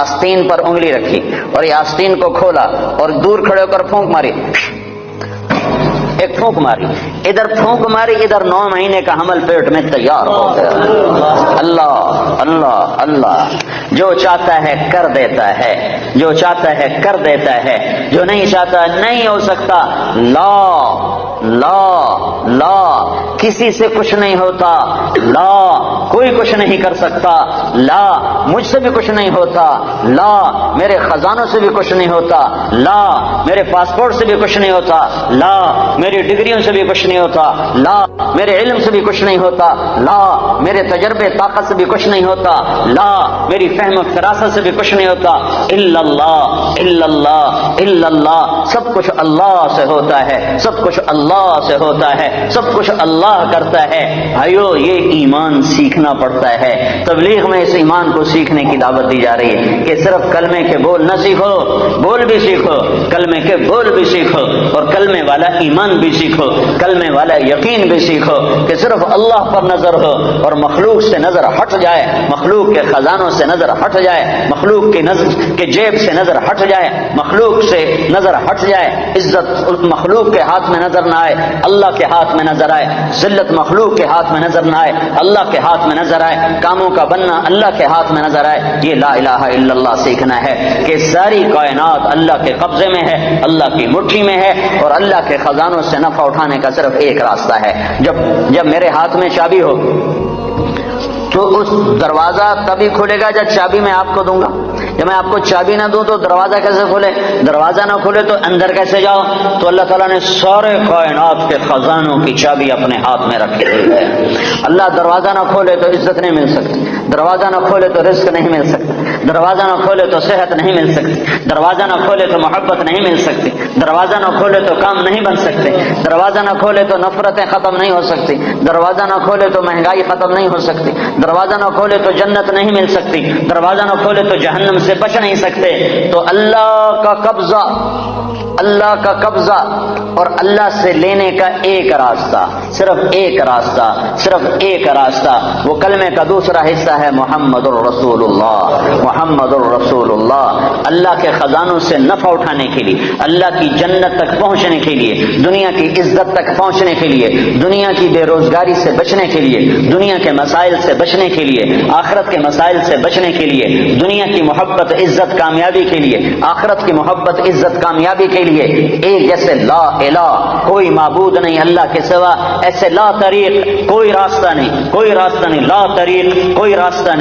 A: آستین پر انگلی رکھی اور یہ آستین کو کھولا اور دور کھڑے ہو کر پھونک ماری، ایک پھونک ماری، ادھر پھونک ماری، ادھر 9 مہینے کا حمل پیٹ میں تیار ہو گیا۔ اللہ اللہ اللہ، جو چاہتا ہے کر دیتا ہے، جو چاہتا ہے کر دیتا ہے، جو نہیں چاہتا نہیں ہو سکتا۔ لا کسی سے کچھ نہیں ہوتا، لا کوئی کچھ نہیں کر سکتا، لا مجھ سے بھی کچھ نہیں ہوتا، لا میرے خزانوں سے بھی کچھ نہیں ہوتا، لا میرے پاسپورٹ سے بھی کچھ نہیں ہوتا، لا میری ڈگریوں سے بھی کچھ نہیں ہوتا، لا میرے علم سے بھی کچھ نہیں ہوتا، لا میرے تجربے طاقت سے بھی کچھ نہیں ہوتا، لا میری فہم و فراست سے بھی کچھ نہیں ہوتا، الا اللہ الا اللہ الا اللہ، سب کچھ اللہ سے ہوتا ہے، سب کچھ اللہ سے ہوتا ہے، سب کچھ اللہ کرتا ہے۔ بھائیو یہ ایمان سیکھنا پڑتا ہے، تبلیغ میں اس ایمان کو سیکھنے کی دعوت دی جا رہی ہے کہ صرف کلمے کے بول نہ سیکھو، بول بھی سیکھو، کلمے کے بول بھی سیکھو، اور کلمے والا ایمان بھی سیکھو، کلمے والا یقین بھی سیکھو کہ صرف اللہ پر نظر ہو اور مخلوق سے نظر ہٹ جائے، مخلوق کے خزانوں سے نظر ہٹ جائے، مخلوق کی نظر کے جیب سے نظر ہٹ جائے، مخلوق سے نظر ہٹ جائے، عزت مخلوق کے ہاتھ میں نظر نہ آئے، اللہ کے ہاتھ میں نظر آئے، ذلت مخلوق کے ہاتھ میں نظر نہ آئے، اللہ کے ہاتھ میں نظر آئے، کاموں کا بننا اللہ کے ہاتھ میں نظر آئے۔ یہ لا الہ الا اللہ سیکھنا ہے کہ ساری کائنات اللہ کے قبضے میں ہے، اللہ کی مٹھی میں ہے، اور اللہ کے خزانوں سے نفع اٹھانے کا صرف ایک راستہ ہے۔ جب میرے ہاتھ میں چابی ہو تو اس دروازہ تبھی کھلے گا جب چابی میں آپ کو دوں گا۔ جب میں آپ کو چابی نہ دوں تو دروازہ کیسے کھلے؟ دروازہ نہ کھلے تو اندر کیسے جاؤ؟ تو اللہ تعالیٰ نے سارے کائنات کے خزانوں کی چابی اپنے ہاتھ میں رکھی ہوئی ہے۔ اللہ دروازہ نہ کھولے تو عزت نہیں مل سکتی، دروازہ نہ کھولے تو رزق نہیں مل سکتا، دروازہ نہ کھولے تو صحت نہیں مل سکتی، دروازہ نہ کھولے تو محبت نہیں مل سکتی، دروازہ نہ کھولے تو کام نہیں بن سکتے، دروازہ نہ کھولے تو نفرتیں ختم نہیں ہو سکتی، دروازہ نہ کھولے تو مہنگائی ختم نہیں ہو سکتی، دروازہ نہ کھولے تو جنت نہیں مل سکتی، دروازہ نہ کھولے تو جہنم سے بچ نہیں سکتے۔ تو اللہ کا قبضہ اور اللہ سے لینے کا ایک راستہ، صرف ایک راستہ، وہ کلمے کا دوسرا حصہ ہے محمد الرسول اللہ، محمد الرسول اللہ۔ اللہ کے خزانوں سے نفع اٹھانے کے لیے، اللہ کی جنت تک پہنچنے کے لیے، دنیا کی عزت تک پہنچنے کے لیے، دنیا کی بے روزگاری سے بچنے کے لیے، دنیا کے مسائل سے بچنے کے لیے، آخرت کے مسائل سے بچنے کے لیے، دنیا کی محبت عزت کامیابی کے لیے، آخرت کی محبت عزت کامیابی کے لیے، ایک جیسے لا الہ کوئی معبود نہیں اللہ کے سوا، ایسے لا طریق کوئی راستہ نہیں، لا طریق کوئی راستہ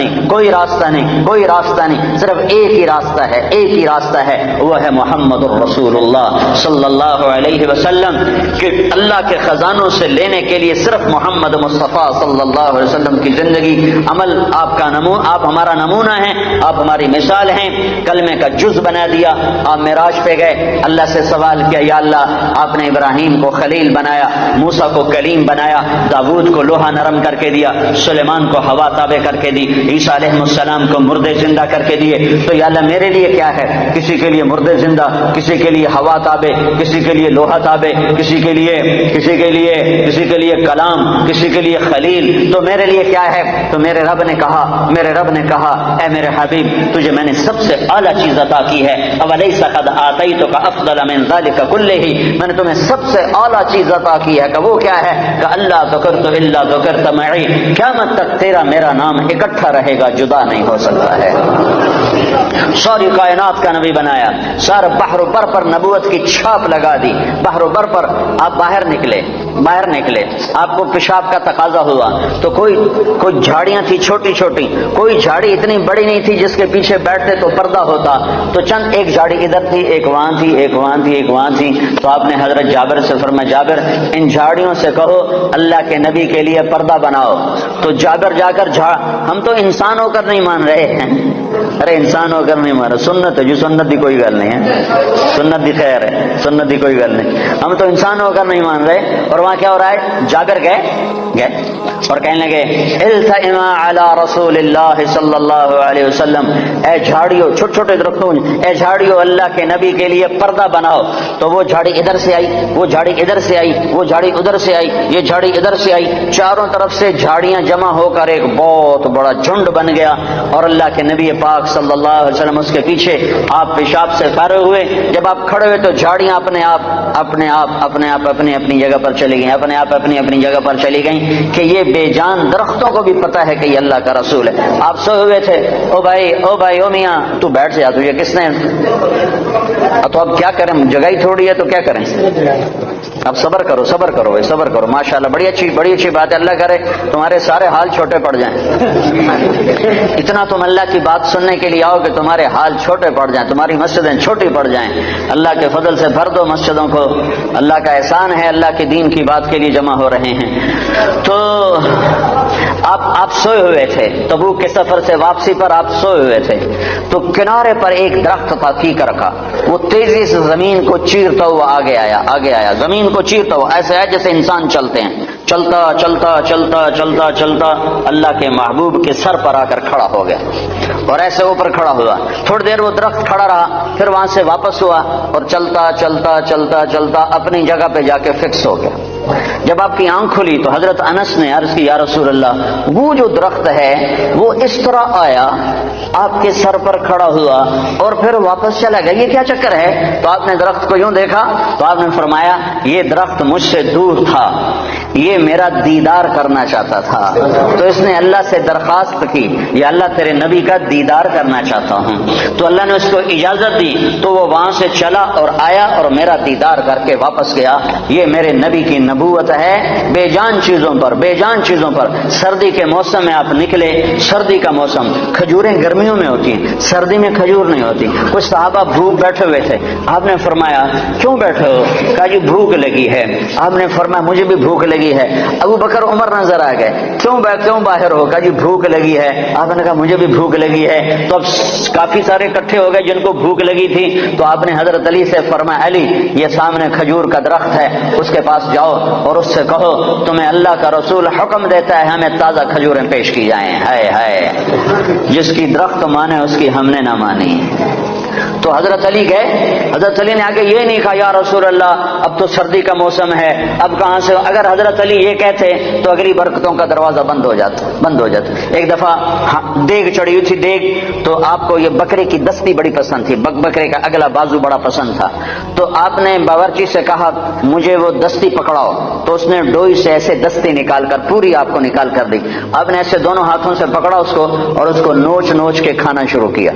A: نہیں، صرف ایک ہی راستہ ہے، وہ ہے محمد الرسول اللہ صلی اللہ علیہ وسلم۔ کہ اللہ کے خزانوں سے لینے کے لیے صرف محمد مصطفیٰ صلی اللہ علیہ وسلم کی زندگی عمل آپ ہمارا نمونہ ہیں، آپ ہماری مثال ہیں۔ کلمے کا جز بنا دیا، آپ معراج پہ گئے، اللہ سے سوال کیا، یا اللہ آپ نے ابراہیم کو خلیل بنایا، موسیٰ کو کلیم بنایا، داؤد کو لوہا نرم کر کے دیا، سلیمان کو ہوا تابع کر کے دی، عیسیٰ علیہ السلام کو مردے زندہ کر کے دیے، تو یا اللہ میرے لیے کیا ہے؟ کسی کے لیے مردے زندہ، کسی کے لیے ہوا تابع، کسی کے لیے لوہا تابع، کسی کے لیے کلام، کسی کے لیے خلیل، تو میرے لیے کیا ہے؟ تو میرے رب نے کہا اے میرے حبیب تجھے میں نے سب سے اعلیٰ چیز عطا کی ہے، اولیس قد آتیتک افضل من ذلک کلہ، میں نے تمہیں سب سے اعلیٰ چیز عطا کی ہے کہ وہ کیا ہے کہ اللہ ذکرت الا ذکرت معی، قیامت تک تیرا میرا نام اکٹھا رہے گا، جدا نہیں ہو سکتا ہے۔ ساری کائنات کا نبی بنایا، سارے بحر و بر پر نبوت کی چھاپ لگا دی۔ بحر و بر پر آپ باہر نکلے، آپ کو پیشاب کا تقاضا ہوا تو کوئی جھاڑیاں تھی چھوٹی چھوٹی، کوئی جھاڑی اتنی بڑی نہیں تھی جس کے پیچھے بیٹھتے تو پردہ ہوتا، تو چند ایک جھاڑی ادھر تھی، ایک وہاں تھی، ایک وہاں تھی، ایک وہاں تھی، تو آپ نے حضرت جابر سے فرمایا جابر ان جھاڑیوں سے کہو اللہ کے نبی کے لیے پردہ بناؤ۔ تو جابر جا کر ہم تو انسان ہو کر نہیں مان رہے ہیں، ارے انسان ہو کر نہیں مان رہے، سنت ہے جو سنت دی کوئی گل نہیں ہے، سنت دی خیر ہے، سنت دی کوئی گل نہیں، ہم تو انسان ہو کر نہیں مان رہے۔ اور وہاں کیا ہو رہا ہے، جابر گئے اور کہنے لگے التئما علی رسول اللہ صلی اللہ علیہ وسلم، اے جھاڑیوں، چھوٹے چھوٹے درختوں، اے جھاڑیوں اللہ کے نبی کے لیے پردہ بناؤ۔ تو وہ جھاڑی ادھر سے آئی، وہ جھاڑی ادھر سے آئی، وہ جھاڑی ادھر سے آئی، یہ جھاڑی ادھر سے آئی، چاروں طرف سے جھاڑیاں جمع ہو کر ایک بہت بڑا جھنڈ بن گیا، اور اللہ کے نبی پاک صلی اللہ علیہ وسلم اس کے پیچھے، آپ پیشاب سے فارغ ہوئے، جب آپ کھڑے ہوئے تو جھاڑیاں اپنے آپ اپنی اپنی جگہ پر چلی گئیں، اپنے آپ اپنی اپنی جگہ پر چلی گئیں، کہ یہ بے جان درختوں کو بھی پتا ہے کہ یہ اللہ کا رسول ہے۔ آپ سوئے ہوئے تھے، او بھائی او میاں تو بیٹھ جا، تجھے کس نے، تو اب کیا کریں، جگہ ہی تھوڑی ہے تو کیا کریں، اب صبر کرو ماشاءاللہ، بڑی اچھی بات ہے، اللہ کرے تمہارے سارے حال چھوٹے پڑ جائیں، اتنا تم اللہ کی بات سننے کے لیے آؤ کہ تمہارے حال چھوٹے پڑ جائیں، تمہاری مسجدیں چھوٹی پڑ جائیں، اللہ کے فضل سے بھر دو مسجدوں کو، اللہ کا احسان ہے، اللہ کے دین کی بات کے لیے جمع ہو رہے ہیں۔ تو آپ سوئے ہوئے تھے، تبوک کے سفر سے واپسی پر آپ سوئے ہوئے تھے، تو کنارے پر ایک درخت تھا کیکر کا، وہ تیزی سے زمین کو چیرتا ہوا آگے آیا، زمین کو چیرتا ہوا، ایسے ہے جیسے انسان چلتے ہیں، چلتا اللہ کے محبوب کے سر پر آ کر کھڑا ہو گیا، اور ایسے اوپر کھڑا ہوا، تھوڑی دیر وہ درخت کھڑا رہا، پھر وہاں سے واپس ہوا اور چلتا اپنی جگہ پہ جا کے فکس ہو گیا۔ جب آپ کی آنکھ کھلی تو حضرت انس نے عرض کی یا رسول اللہ، وہ جو درخت ہے وہ اس طرح آیا، آپ کے سر پر کھڑا ہوا اور پھر واپس چلا گیا، یہ کیا چکر ہے؟ تو آپ نے درخت کو یوں دیکھا تو آپ نے فرمایا یہ درخت مجھ سے دور تھا، یہ میرا دیدار کرنا چاہتا تھا، تو اس نے اللہ سے درخواست کی یا اللہ تیرے نبی کا دیدار کرنا چاہتا ہوں، تو اللہ نے اس کو اجازت دی، تو وہ وہاں سے چلا اور آیا اور میرا دیدار کر کے واپس گیا۔ یہ میرے نبی کی نبوت ہے، بے جان چیزوں پر۔ سردی کے موسم میں آپ نکلے، سردی کا موسم، کھجوریں گرمیوں میں ہوتی ہیں، سردی میں کھجور نہیں ہوتی۔ کچھ صحابہ بھوک بیٹھے ہوئے تھے، آپ نے فرمایا کیوں بیٹھے ہو؟ کہا جی بھوک لگی ہے۔ آپ نے فرمایا مجھے بھی بھوک لگی ہے۔ ابو بکر عمر نظر آ گئے، کیوں باہر ہو؟ کہا جی بھوک لگی ہے۔ آپ نے کہا مجھے بھی بھوک لگی ہے۔ تو اب کافی سارے اکٹھے ہو گئے جن کو بھوک لگی تھی، تو آپ نے حضرت علی سے فرمایا علی یہ سامنے کھجور کا درخت ہے، اس کے پاس جاؤ اور اس سے کہو تمہیں اللہ کا رسول حکم دیتا ہے ہمیں تازہ کھجوریں پیش کی جائیں۔ ہائے جس کی درخت مانے اس کی ہم نے نہ مانی۔ تو حضرت علی گئے، حضرت علی نے آگے یہ نہیں کہا یا رسول اللہ اب تو سردی کا موسم ہے، اب کہاں سے، اگر حضرت علی یہ کہتے تو اگلی برکتوں کا دروازہ بند ہو جاتا۔ ایک دفعہ دیگ چڑھی ہوئی تھی، دیگ، تو آپ کو یہ بکرے کی دستی بڑی پسند تھی، بکرے کا اگلا بازو بڑا پسند تھا، تو آپ نے باورچی سے کہا مجھے وہ دستی پکڑاؤ، تو اس نے ڈوئی سے ایسے دستی نکال کر پوری آپ کو نکال کر دی، آپ نے ایسے دونوں ہاتھوں سے پکڑا اس کو اور اس کو نوچ کے کھانا شروع کیا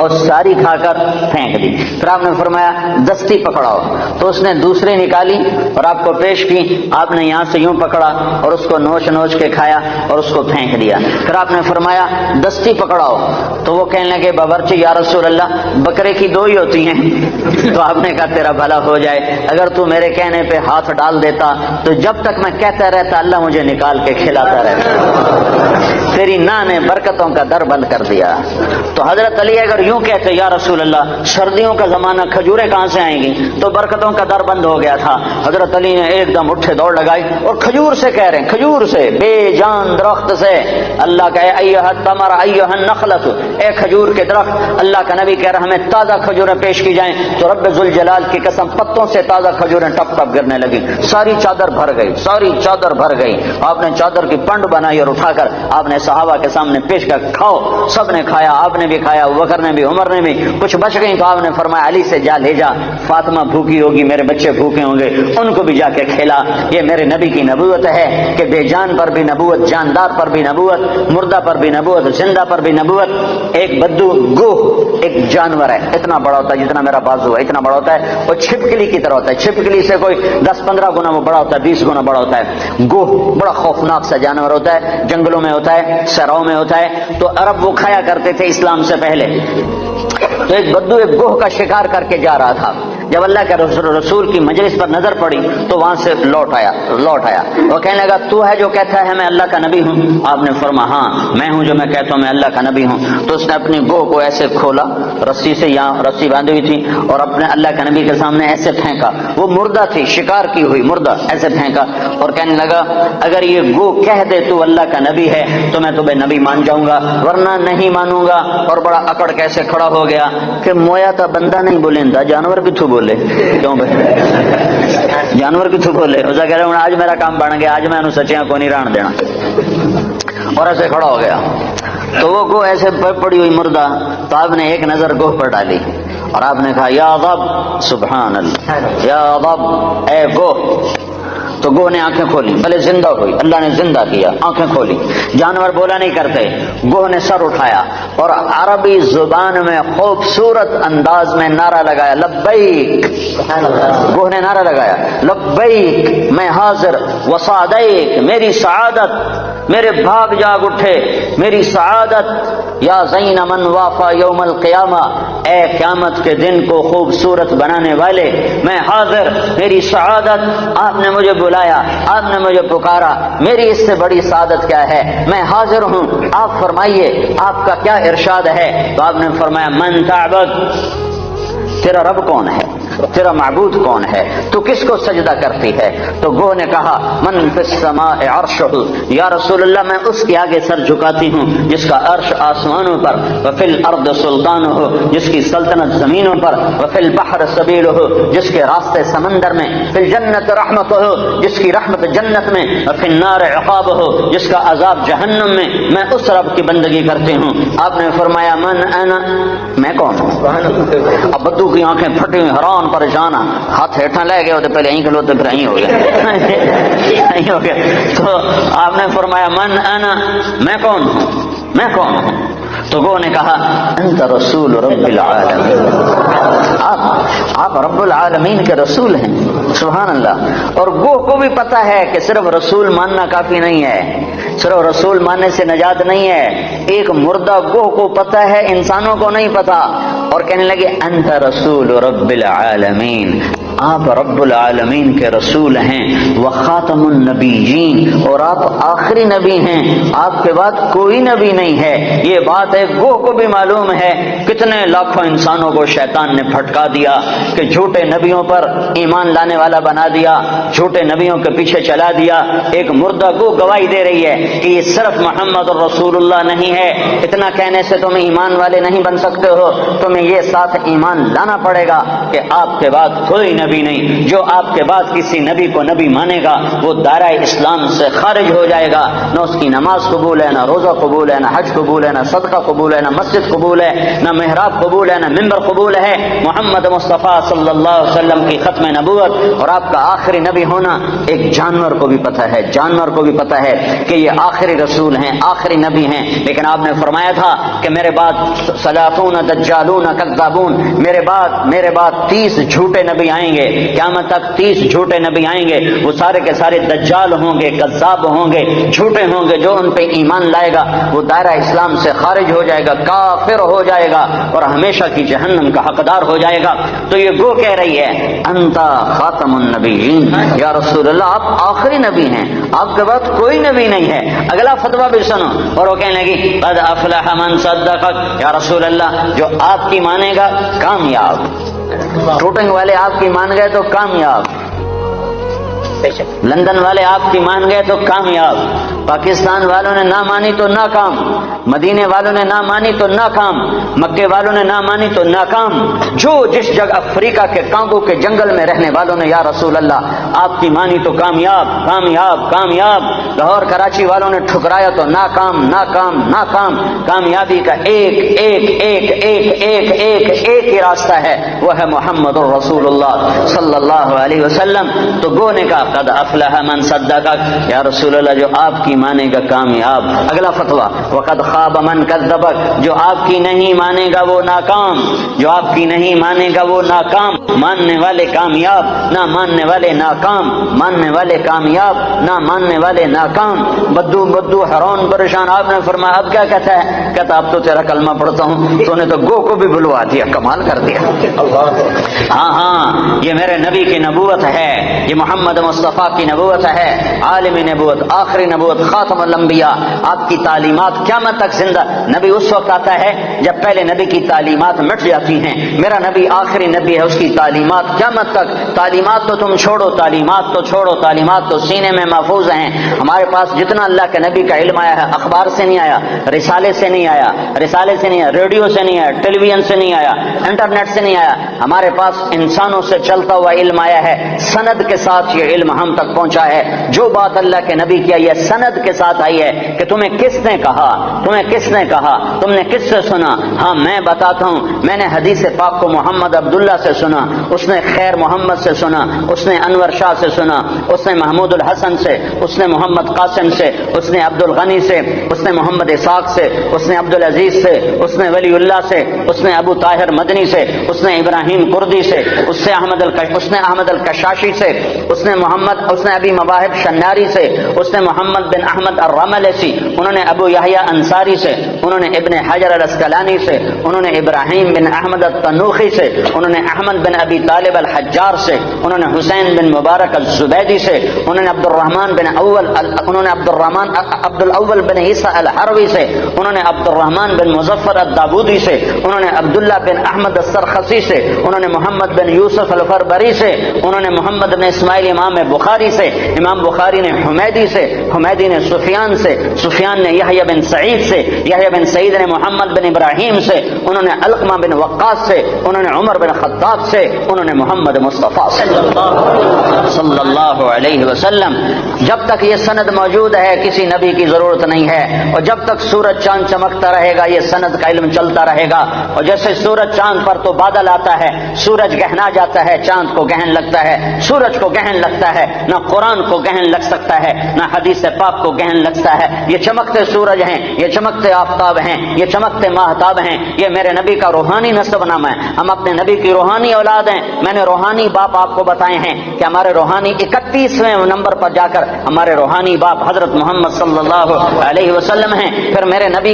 A: اور ساری کھا کر پھینک دی۔ پھر آپ نے فرمایا دستی پکڑاؤ، تو اس نے دوسری نکالی اور آپ کو پیش کی، آپ نے یہاں سے یوں پکڑا اور اس کو نوچ کے کھایا اور اس کو پھینک دیا۔ پھر آپ نے فرمایا دستی پکڑاؤ، تو وہ کہنے لگے باورچی یا رسول اللہ بکرے کی دو ہی ہوتی ہیں۔ تو آپ نے کہا تیرا بھلا ہو جائے، اگر تو میرے کہنے پہ ہاتھ ڈال دیتا تو جب تک میں کہتا رہتا اللہ مجھے نکال کے کھلاتا رہتا، پھر میری ناں نے برکتوں کا در بند کر دیا۔ تو حضرت علی اگر یوں کہتے یا رسول اللہ سردیوں کا زمانہ کھجوریں کہاں سے آئیں گی، تو برکتوں کا در بند ہو گیا تھا۔ حضرت علی نے ایک دم اٹھے دوڑ لگائی اور کھجور سے کہہ رہے ہیں، کھجور سے، بے جان درخت سے اللہ کا ایھا التمر ایھا النخلۃ، اے کھجور کے درخت، اللہ کا نبی کہہ رہا ہمیں تازہ کھجوریں پیش کی جائیں، تو رب ذوالجلال کی قسم پتوں سے تازہ کھجوریں ٹپ ٹپ گرنے لگی، ساری چادر بھر گئی، ساری چادر بھر گئی۔ آپ نے چادر کی پنڈ بنائی اور اٹھا کر آپ نے صحابہ کے سامنے پیش کر، کھاؤ، سب نے کھایا، آپ نے بھی کھایا، ابوبکر نے بھی، عمر نے بھی، کچھ بچ گئی تو آپ نے فرمایا علی سے جا لے جا، فاطمہ بھوکی ہوگی، میرے بچے بھوکے ہوں گے، ان کو بھی جا کے کھلا۔ یہ میرے نبی کی نبوت ہے کہ بے جان پر بھی نبوت، جاندار پر بھی نبوت، مردہ پر بھی نبوت، زندہ پر بھی نبوت۔ ایک بدو گوہ ایک جانور ہے، اتنا بڑا ہوتا ہے جتنا میرا بازو ہے، اتنا بڑا ہوتا ہے، اور چھپکلی کی طرح ہوتا ہے، چھپکلی سے کوئی 10-15 گنا وہ بڑا ہوتا ہے، 20 گنا بڑا ہوتا ہے۔ گوہ بڑا خوفناک سا جانور ہوتا ہے، جنگلوں میں ہوتا ہے، صحراؤں میں ہوتا ہے، تو عرب وہ کھایا کرتے تھے اسلام سے پہلے۔ تو ایک بدو ایک گوہ کا شکار کر کے جا رہا تھا، جب اللہ کے رسول کی مجلس پر نظر پڑی تو وہاں سے لوٹ آیا، وہ کہنے لگا تو ہے جو کہتا ہے میں اللہ کا نبی ہوں؟ آپ نے فرمایا ہاں میں ہوں جو میں کہتا ہوں میں اللہ کا نبی ہوں۔ تو اس نے اپنی گوہ کو ایسے کھولا، رسی سے، یہاں رسی باندھی ہوئی تھی، اور اپنے اللہ کے نبی کے سامنے ایسے پھینکا، وہ مردہ تھی، شکار کی ہوئی مردہ، ایسے پھینکا اور کہنے لگا اگر یہ گوہ کہہ دے تو اللہ کا نبی ہے تو میں تمہیں نبی مان جاؤں گا، ورنہ نہیں مانوں گا۔ اور بڑا اکڑ کیسے کھڑا ہو گیا کہ مویا تا بندہ نہیں بولیندا، جانور کتھوں بولے؟ کیوں بھائی جانور کتھوں بولے؟ اس کہہ رہے ہوں آج میرا کام بن گیا، آج میں انہوں سچیاں کو نہیں ران دینا، اور ایسے کھڑا ہو گیا۔ تو وہ گوہ ایسے پڑی ہوئی مردہ، تو آپ نے ایک نظر گوہ پر ڈالی اور آپ نے کہا یا ضب، سبحان اللہ، یا ضب، اے گوہ۔ تو گوہ نے آنکھیں کھولی، بھلے زندہ ہوئی، اللہ نے زندہ کیا، آنکھیں کھولی، جانور بولا نہیں کرتے، گوہ نے سر اٹھایا اور عربی زبان میں خوبصورت انداز میں نعرہ لگایا لبیک۔ گوہ نے نعرہ لگایا لبیک، میں حاضر، وصعدیک، میری سعادت، میرے بھاگ جاگ اٹھے میری سعادت، یا زین من وافا یوم القیامہ، اے قیامت کے دن کو خوبصورت بنانے والے، میں حاضر، میری سعادت، آپ نے مجھے بلایا، آپ نے مجھے پکارا، میری اس سے بڑی سعادت کیا ہے؟ میں حاضر ہوں، آپ فرمائیے آپ کا کیا ارشاد ہے؟ تو آپ نے فرمایا من تعبد، تیرا رب کون ہے، تیرا معبود کون ہے، تو کس کو سجدہ کرتی ہے؟ تو گوہ نے کہا من فی السماء عرشہ، یا رسول اللہ میں اس کے آگے سر جھکاتی ہوں جس کا عرش آسمانوں پر، وفی الارض سلطانہ، جس کی سلطنت زمینوں پر، وفی البحر سبیلہ، جس کے راستے سمندر میں، فی الجنت رحمتہ، جس کی رحمت جنت میں، وفی النار عقابہ، جس کا عذاب جہنم میں، میں اس رب کی بندگی کرتی ہوں۔ آپ نے فرمایا من انا، میں کون ہوں؟ اب بدو کی آنکھیں پھٹی ہوئی، حیران پریشان، ہاتھ ہیٹھا لے گئے ہوتے، پہلے یہیں کھلوتے پھر یہیں ہو گئے تو آپ نے فرمایا من انا، میں کون ہوں، میں کون ہوں؟ تو گوہ نے کہا انت رسول رب العالمین، آپ رب العالمین کے رسول ہیں، سبحان اللہ۔ اور گوہ کو بھی پتا ہے کہ صرف رسول ماننا کافی نہیں ہے، صرف رسول ماننے سے نجات نہیں ہے، ایک مردہ گوہ کو پتا ہے، انسانوں کو نہیں پتا، اور کہنے لگے انت رسول رب العالمین، آپ رب العالمین کے رسول ہیں، وخاتم النبیین، اور آپ آخری نبی ہیں، آپ کے بعد کوئی نبی نہیں ہے۔ یہ بات ہے گوہ کو بھی معلوم ہے، کتنے لاکھوں انسانوں کو شیطان نے پھٹکا دیا کہ جھوٹے نبیوں پر ایمان لانے والا بنا دیا، جھوٹے نبیوں کے پیچھے چلا دیا۔ ایک مردہ گوہ گواہی دے رہی ہے کہ یہ صرف محمد رسول اللہ نہیں ہے، اتنا کہنے سے تم ایمان والے نہیں بن سکتے ہو، تمہیں یہ ساتھ ایمان لانا پڑے گا کہ آپ کے بعد کوئی نبی نہیں، جو آپ کے بعد کسی نبی کو نبی مانے گا وہ دائرہ اسلام سے خارج ہو جائے گا، نہ اس کی نماز قبول ہے، نہ روزہ قبول ہے، نہ حج قبول ہے، نہ صدقہ قبول ہے، نہ مسجد قبول ہے، نہ محراب قبول ہے، نہ ممبر قبول ہے۔ محمد مصطفیٰ صلی اللہ علیہ وسلم کی ختم نبوت اور آپ کا آخری نبی ہونا ایک جانور کو بھی پتہ ہے، جانور کو بھی پتہ ہے کہ یہ آخری رسول ہیں، آخری نبی ہیں، لیکن آپ نے فرمایا تھا کہ میرے بعد سلاطون دجالون کذابون، میرے بعد 30 جھوٹے نبی آئیں گے، قیامت تک 30 جھوٹے نبی آئیں گے، وہ سارے کے سارے دجال ہوں گے، کذاب ہوں گے، جھوٹے ہوں گے، جو ان پہ ایمان لائے گا وہ دائرہ اسلام سے خارج ہو جائے گا، کافر ہو جائے گا اور ہمیشہ کی جہنم کا حقدار ہو جائے گا۔ تو یہ گو کہہ رہی ہے انتا خاتم خاتم النبیین، یا رسول اللہ آپ آخری نبی ہیں، آپ کے بعد کوئی نبی نہیں ہے۔ اگلا فتویٰ بھی سنو، اور وہ کہنے لگی قد افلح من صدقک، یا رسول اللہ جو آپ کی مانے گا کامیاب، شوٹنگ والے آپ کی مان گئے تو کامیاب، لندن والے آپ کی مان گئے تو کامیاب، پاکستان والوں نے نہ مانی تو ناکام، مدینے والوں نے نہ مانی تو ناکام، مکے والوں نے نہ مانی تو ناکام، جو جس جگہ افریقہ کے کانگو کے جنگل میں رہنے والوں نے یا رسول اللہ آپ کی مانی تو کامیاب کامیاب کامیاب، لاہور کراچی والوں نے ٹھکرایا تو ناکام ناکام ناکام۔ کامیابی کا ایک ایک ایک ایک ایک ایک ایک ہی راستہ ہے، وہ ہے محمد الرسول اللہ صلی اللہ علیہ وسلم۔ تو گو نے کہا قد افلح من صدقک، یا رسول اللہ جو آپ کی مانے گا کامیاب۔ اگلا فتویٰ وقد خاب من کذبک، جو آپ کی نہیں مانے گا وہ ناکام، جو آپ کی نہیں مانے گا وہ ناکام۔ ماننے والے کامیاب، نہ ماننے والے ناکام، ماننے والے کامیاب، نہ ماننے والے ناکام۔ بدو بدو حیران پریشان، آپ نے فرمایا اب کیا کہتا ہے؟ کہتا اب تو تیرا کلمہ پڑھتا ہوں، تو نے تو گو کو بھی بلوا دیا، کمال کر دیا۔ ہاں ہاں یہ میرے نبی کی نبوت ہے، یہ محمد مصطفیٰ کی نبوت ہے، عالم نبوت، آخری نبوت، خاتم الانبیاء۔ آپ کی تعلیمات قیامت تک زندہ۔ نبی اس وقت آتا ہے جب پہلے نبی کی تعلیمات مٹ جاتی ہیں، میرا نبی آخری نبی ہے، اس کی تعلیمات قیامت تک۔ تعلیمات تو تم چھوڑو، تعلیمات تو چھوڑو، تعلیمات تو سینے میں محفوظ ہیں۔ ہمارے پاس جتنا اللہ کے نبی کا علم آیا ہے اخبار سے نہیں آیا، رسالے سے نہیں آیا، رسالے سے نہیں آیا، ریڈیو سے نہیں آیا، ٹیلی ویژن سے نہیں آیا، انٹرنیٹ سے نہیں آیا، ہمارے پاس انسانوں سے چلتا ہوا علم آیا ہے، سند کے ساتھ یہ علم ہم تک پہنچا ہے۔ جو بات اللہ کے نبی کی آئی ہے سند کے ساتھ آئی ہے کہ تمہیں کس نے کہا، تمہیں کس نے کہا، تم نے کس سے سنا؟ ہاں میں بتاتا ہوں، میں نے حدیث پاک کو محمد عبداللہ سے سنا، اس نے خیر محمد سے سنا، اس نے انور شاہ سے سنا، اس نے محمود الحسن سے، اس نے محمد قاسم سے، اس نے عبد الغنی سے، اس نے محمد اسحاق سے، اس نے عبد العزیز سے، اس نے ولی اللہ سے، اس نے ابو طاہر مدنی سے، اس نے ابراہیم کردی سے، اس نے احمد الکشاشی سے، اس نے ابی مواہب شناری سے، اس نے محمد بن احمد الرملسی، انہوں نے ابو یحییٰ انصاری سے، انہوں نے ابن حجر الاسقلانی سے، انہوں نے ابراہیم بن احمد التنوخی سے، انہوں نے احمد بن ابی طالب الحجار سے، انہوں نے حسین بن مبارک الزبیدی سے، انہوں نے عبد الاول بن عیسیٰ الحروی سے، انہوں نے عبد الرحمن بن مظفر الدابودی سے، انہوں نے عبداللہ بن احمد السرخسی سے، انہوں نے محمد بن یوسف الفربری سے، انہوں نے محمد بن اسماعیل امام بخاری سے، امام بخاری نے حمیدی سے، حمیدی نے سفیان سے، سفیان نے یحییٰ بن سعید سے، یحییٰ بن سعید نے محمد بن ابراہیم سے، انہوں نے علقمہ بن وقاص سے، انہوں نے عمر بن خطاب سے، انہوں نے محمد مصطفیٰ سے صلی اللہ علیہ وسلم۔ جب تک یہ سند موجود ہے کسی نبی کی ضرورت نہیں ہے، اور جب تک سورج چاند چمکتا رہے گا یہ سند کا علم چلتا رہے گا۔ اور جیسے سورج چاند پر تو بادل آتا ہے، سورج گہنا جاتا ہے، چاند کو گہن لگتا ہے، سورج کو گہن لگتا ہے، نہ قرآن کو گہن لگ سکتا ہے، نہ حدیث پاک کو گہن لگتا ہے۔ یہ چمکتے سورج ہیں، یہ چمکتے آفتاب ہیں، یہ چمکتے ماہتاب ہیں، یہ میرے نبی کا روحانی نسب نامہ ہے۔ ہم اپنے نبی کی روحانی اولاد ہیں۔ میں نے روحانی باپ آپ کو بتائے ہیں کہ ہمارے روحانی 31ویں نمبر پر جا کر ہمارے روحانی باپ حضرت محمد صلی اللہ علیہ وسلم ہیں۔ پھر میرے نبی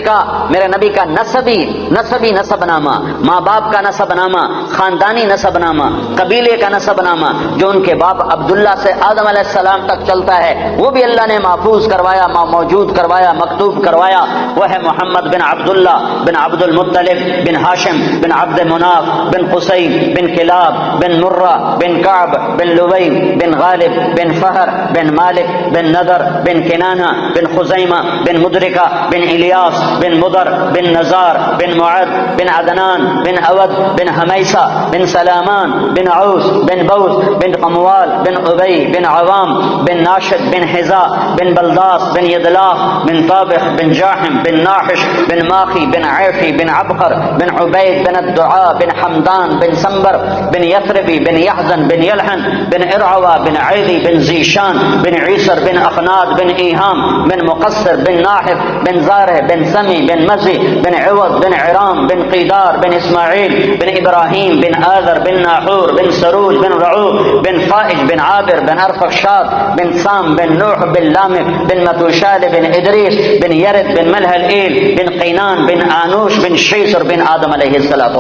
A: کا نسبی نسب نامہ، ماں باپ کا نسب نامہ، خاندانی نسب نامہ، قبیلے کا نسب نامہ، جو ان کے باپ عبداللہ سے آدم علیہ السلام تک چلتا ہے، وہ بھی اللہ نے محفوظ کروایا، موجود کروایا، مکتوب کروایا۔ وہ ہے محمد بن عبداللہ بن عبد المطلب بن ہاشم بن عبد مناف بن قصی بن کلاب بن مرہ بن کعب بن لبی بن غالب بن فہر بن مالک بن نضر بن کنانہ بن خزیمہ بن مدرکہ بن الیاس بن مدر بن نزار بن معد بن عدنان بن اود بن حمیسہ بن سلامان بن عوس بن بوس بن قموال بن ابی بن عوام بن ناشد بن حذاء بن بلداس بن یدلاف بن طابخ بن جاحم بن ناحش بن ماخی بن عیفی بن عبقر بن عبید بن الدعاء بن حمدان بن سنبر بن یثربی بن یحزن بن یلحن بن ارعوى بن عیدی بن زیشان بن عیسر بن اقناد بن ایہام بن مقصر بن ناحف بن زارع بن سمی بن مزی بن عوض بن عرام بن قیدار بن اسماعیل بن ابراہیم بن آذر بن ناحور بن سروج بن رعوب بن فائج بن عابر بن بن ارفخشاد بن سام بن نوح بن لامک بن متوشال بن ادریس بن یرد بن ملحل ایل بن قینان بن آنوش بن شیس اور بن آدم علیہ السلام.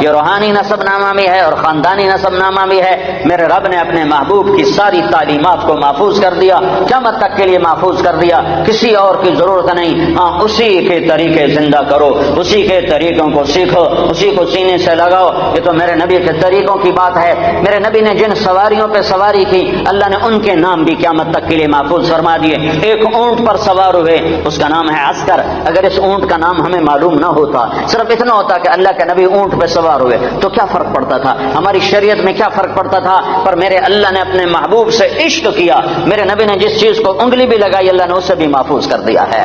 A: یہ روحانی نسب نامہ بھی ہے اور خاندانی نسب نامہ بھی ہے. میرے رب نے اپنے محبوب کی ساری تعلیمات کو محفوظ کر دیا، قیامت تک کے لیے محفوظ کر دیا، کسی اور کی ضرورت نہیں. ہاں اسی کے طریقے زندہ کرو، اسی کے طریقوں کو سیکھو، اسی کو سینے سے لگاؤ. یہ تو میرے نبی کے طریقوں کی بات ہے. میرے نبی نے جن سواریوں پہ سواری کی اللہ نے ان کے نام بھی قیامت تک کے لیے محفوظ فرما دیے. ایک اونٹ پر سوار ہوئے، اس کا نام ہے عسکر. اگر اس اونٹ کا نام ہمیں معلوم نہ ہوتا، صرف اتنا ہوتا کہ اللہ کے نبی اونٹ پہ سوار ہوئے، تو کیا فرق پڑتا تھا؟ ہماری شریعت میں کیا فرق پڑتا تھا؟ پر میرے اللہ نے اپنے محبوب سے عشق کیا. میرے نبی نے جس چیز کو انگلی بھی لگائی اللہ نے اسے بھی محفوظ کر دیا ہے.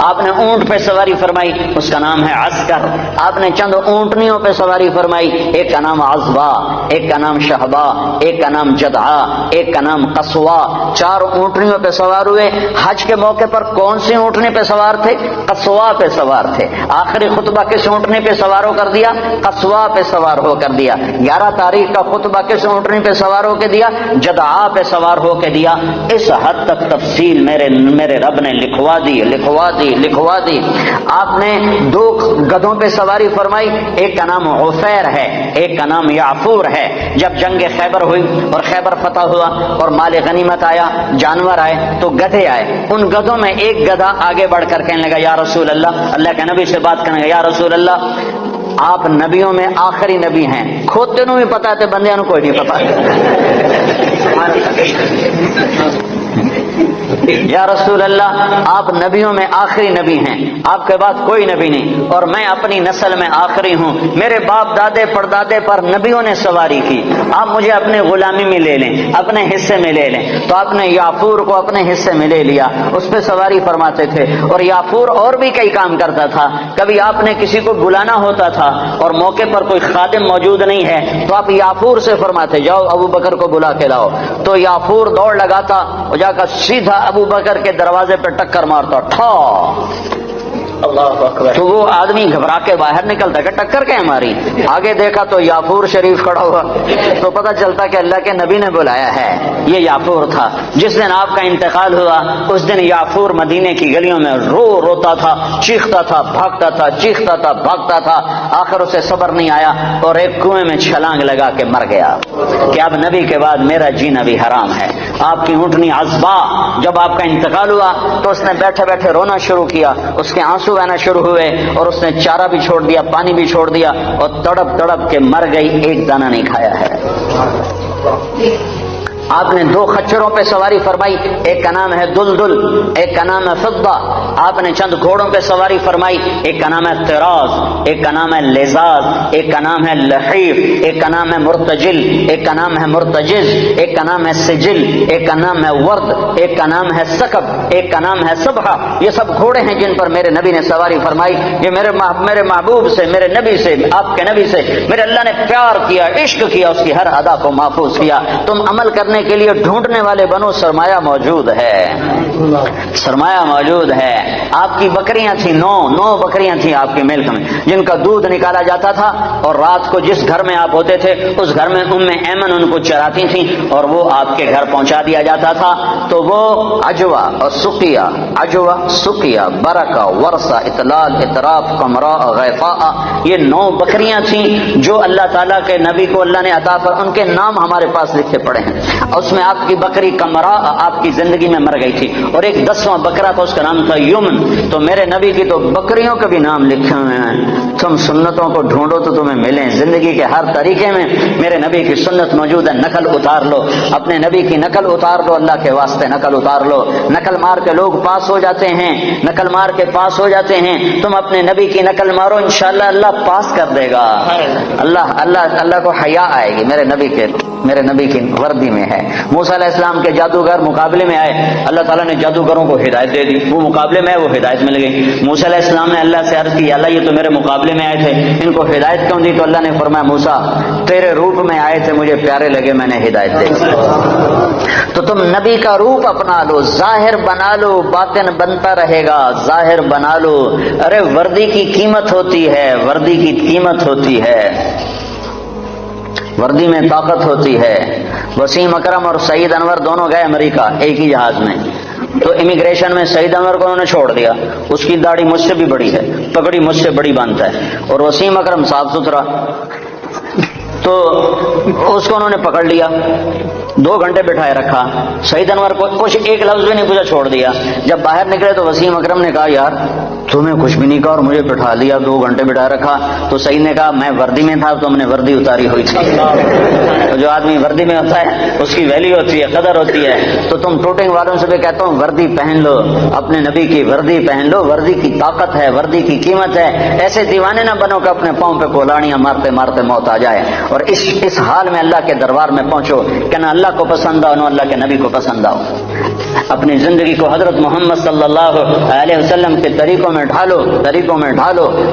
A: آپ نے اونٹ پہ سواری فرمائی، اس کا نام ہے عسکر. آپ نے چند اونٹنیوں پہ سواری فرمائی، ایک کا نام عزبا، ایک کا نام شہبا، ایک کا نام جدعا، ایک کا نام قصوا. 4 اونٹنیوں پہ سوار ہوئے. حج کے موقع پر کون سی اونٹنی پہ سوار تھے؟ قصوا پہ سوار تھے. آخری خطبہ کس اونٹنی پہ سوار ہو کر دیا؟ قصوا پہ سوار ہو کر دیا. 11 تاریخ کا خطبہ کس اونٹنی پہ سوار ہو کے دیا؟ جدعا پہ سوار ہو کے دیا. اس حد تک تفصیل میرے رب نے لکھوا دی. آپ نے 2 گدھوں پہ سواری فرمائی، ایک کا نام عفیر ہے، ایک کا نام یعفور ہے. جب جنگ خیبر ہوئی اور خیبر فتح ہوا اور مال غنیمت آیا، جانور آئے، تو گدھے آئے. ان گدھوں میں ایک گدھا آگے بڑھ کر کہنے لگا یا رسول اللہ کے نبی سے بات کرنے لگا، یا رسول اللہ آپ نبیوں میں آخری نبی ہیں. کھوتے نو بھی پتا ہے، بندیاں نو کوئی نہیں پتا. یا رسول اللہ آپ نبیوں میں آخری نبی ہیں، آپ کے بعد کوئی نبی نہیں، اور میں اپنی نسل میں آخری ہوں. میرے باپ دادے پردادے پر نبیوں نے سواری کی، آپ مجھے اپنے غلامی میں لے لیں، اپنے حصے میں لے لیں. تو آپ نے یعفور کو اپنے حصے میں لے لیا، اس پہ سواری فرماتے تھے. اور یعفور اور بھی کئی کام کرتا تھا. کبھی آپ نے کسی کو بلانا ہوتا تھا اور موقع پر کوئی خادم موجود نہیں ہے تو آپ یعفور سے فرماتے جاؤ ابو بکر کو بلا کے لاؤ. تو یعفور دوڑ لگاتا اور جا کر سیدھا ابو بکر کے دروازے پہ ٹکر مارتا، ٹھا. اللہ اکبر. تو وہ آدمی گھبرا کے باہر نکلتا کہ ٹکر کیا ماری. آگے دیکھا تو یعفور شریف کھڑا ہوا، تو پتہ چلتا کہ اللہ کے نبی نے بلایا ہے. یہ یعفور تھا. جس دن آپ کا انتقال ہوا اس دن یعفور مدینے کی گلیوں میں روتا تھا، چیختا تھا، بھاگتا تھا، چیختا تھا، بھاگتا تھا. آخر اسے صبر نہیں آیا اور ایک کنویں میں چھلانگ لگا کے مر گیا کہ اب نبی کے بعد میرا جینا بھی حرام ہے. آپ کی اونٹنی عزبا جب آپ کا انتقال ہوا تو اس نے بیٹھے بیٹھے رونا شروع کیا، اس کے آنسو بہنا شروع ہوئے اور اس نے چارہ بھی چھوڑ دیا، پانی بھی چھوڑ دیا اور تڑپ تڑپ کے مر گئی، ایک دانہ نہیں کھایا ہے. آپ نے 2 خچروں پہ سواری فرمائی، ایک کا نام ہے دلدل، ایک کا نام ہے فضہ. آپ نے چند گھوڑوں پہ سواری فرمائی، ایک کا نام ہے طراز، ایک کا نام ہے لزاز، ایک کا نام ہے لحیف، ایک کا نام ہے مرتجل، ایک کا نام ہے مرتجز، ایک کا نام ہے سجل، ایک کا نام ہے ورد، ایک کا نام ہے سکب، ایک کا نام ہے صبحہ. یہ سب گھوڑے ہیں جن پر میرے نبی نے سواری فرمائی. یہ میرے محبوب سے، میرے نبی سے، آپ کے نبی سے میرے اللہ نے پیار کیا، عشق کیا، اس کی ہر ادا کو محفوظ کیا. تم عمل کرنے کے لیے ڈھونڈنے والے بنو، سرمایہ موجود ہے، سرمایہ موجود ہے. آپ کی بکریاں تھیں، 9 بکریاں تھیں آپ کے ملک میں جن کا دودھ نکالا جاتا تھا، اور رات کو جس گھر میں آپ ہوتے تھے اس گھر میں ایمن ان کو چراتی تھیں اور وہ آپ کے گھر پہنچا دیا جاتا تھا. تو وہ عجوا اور سقیہ، برکہ، ورثہ، اطلال، اطراف، قمراء، غیفاء، یہ 9 بکریاں تھیں جو اللہ تعالیٰ کے نبی کو اللہ نے عطا پر ان کے نام ہمارے پاس لکھے پڑے ہیں. اس میں آپ کی بکری قمراء آپ کی زندگی میں مر گئی تھی، اور ایک 10واں بکرا تھا، اس کا نام تھا یمن. تو میرے نبی کی تو بکریوں کے بھی نام لکھے ہوئے ہیں. تم سنتوں کو ڈھونڈو تو تمہیں ملیں. زندگی کے ہر طریقے میں میرے نبی کی سنت موجود ہے. نقل اتار لو، اپنے نبی کی نقل اتار لو، اللہ کے واسطے نقل اتار لو. نقل مار کے لوگ پاس ہو جاتے ہیں، نقل مار کے پاس ہو جاتے ہیں. تم اپنے نبی کی نقل مارو، انشاءاللہ اللہ پاس کر دے گا. اللہ کو حیا آئے گی. میرے نبی کی وردی میں ہے. موسیٰ علیہ السلام کے جادوگر مقابلے میں آئے، اللہ تعالیٰ نے جادوگروں کو ہدایت دے دی. وہ مقابلے میں آئے، وہ ہدایت مل گئی. موسیٰ علیہ السلام نے اللہ سے عرض کی، اللہ یہ تو میرے مقابلے میں آئے تھے، ان کو ہدایت کیوں دی؟ تو اللہ نے فرمایا موسیٰ تیرے روپ میں آئے تھے، مجھے پیارے لگے، میں نے ہدایت دے دی. تو تم نبی کا روپ اپنا لو، ظاہر بنا لو، باطن بنتا رہے گا. ظاہر بنا لو. ارے وردی کی قیمت ہوتی ہے، وردی کی قیمت ہوتی ہے. وردی میں طاقت ہوتی ہے. وسیم اکرم اور سعید انور دونوں گئے امریکہ ایک ہی جہاز میں. تو امیگریشن میں سعید انور کو انہوں نے چھوڑ دیا. اس کی داڑھی مجھ سے بھی بڑی ہے, پگڑی مجھ سے بڑی باندھتا ہے, اور وسیم اکرم صاف ستھرا. تو اس کو انہوں نے پکڑ لیا, 2 گھنٹے بٹھائے رکھا. سعید انور کو کچھ ایک لفظ بھی نہیں پوچھا, چھوڑ دیا. جب باہر نکلے تو وسیم اکرم نے کہا یار تمہیں کچھ بھی نہیں کہا اور مجھے بٹھا لیا, 2 گھنٹے بٹھائے رکھا. تو سعید نے کہا میں وردی میں تھا, تم نے وردی اتاری ہوئی تھی. جو آدمی وردی میں ہوتا ہے اس کی ویلیو ہوتی ہے, قدر ہوتی ہے. تو تم ٹوٹنگ والوں سے بھی کہتا ہوں وردی پہن لو, اپنے نبی کی وردی پہن لو. وردی کی طاقت ہے, وردی کی قیمت ہے. ایسے دیوانے نہ بنو کہ اپنے پاؤں پہ کولاڑیاں مارتے مارتے موت آ جائے. اور اس حال میں اللہ کے دربار میں پہنچو کہ نہ اللہ کو پسند آؤ نہ اللہ کے نبی کو پسند آؤ. اپنی زندگی کو حضرت محمد صلی اللہ علیہ وسلم کے طریقوں میں ڈھالو.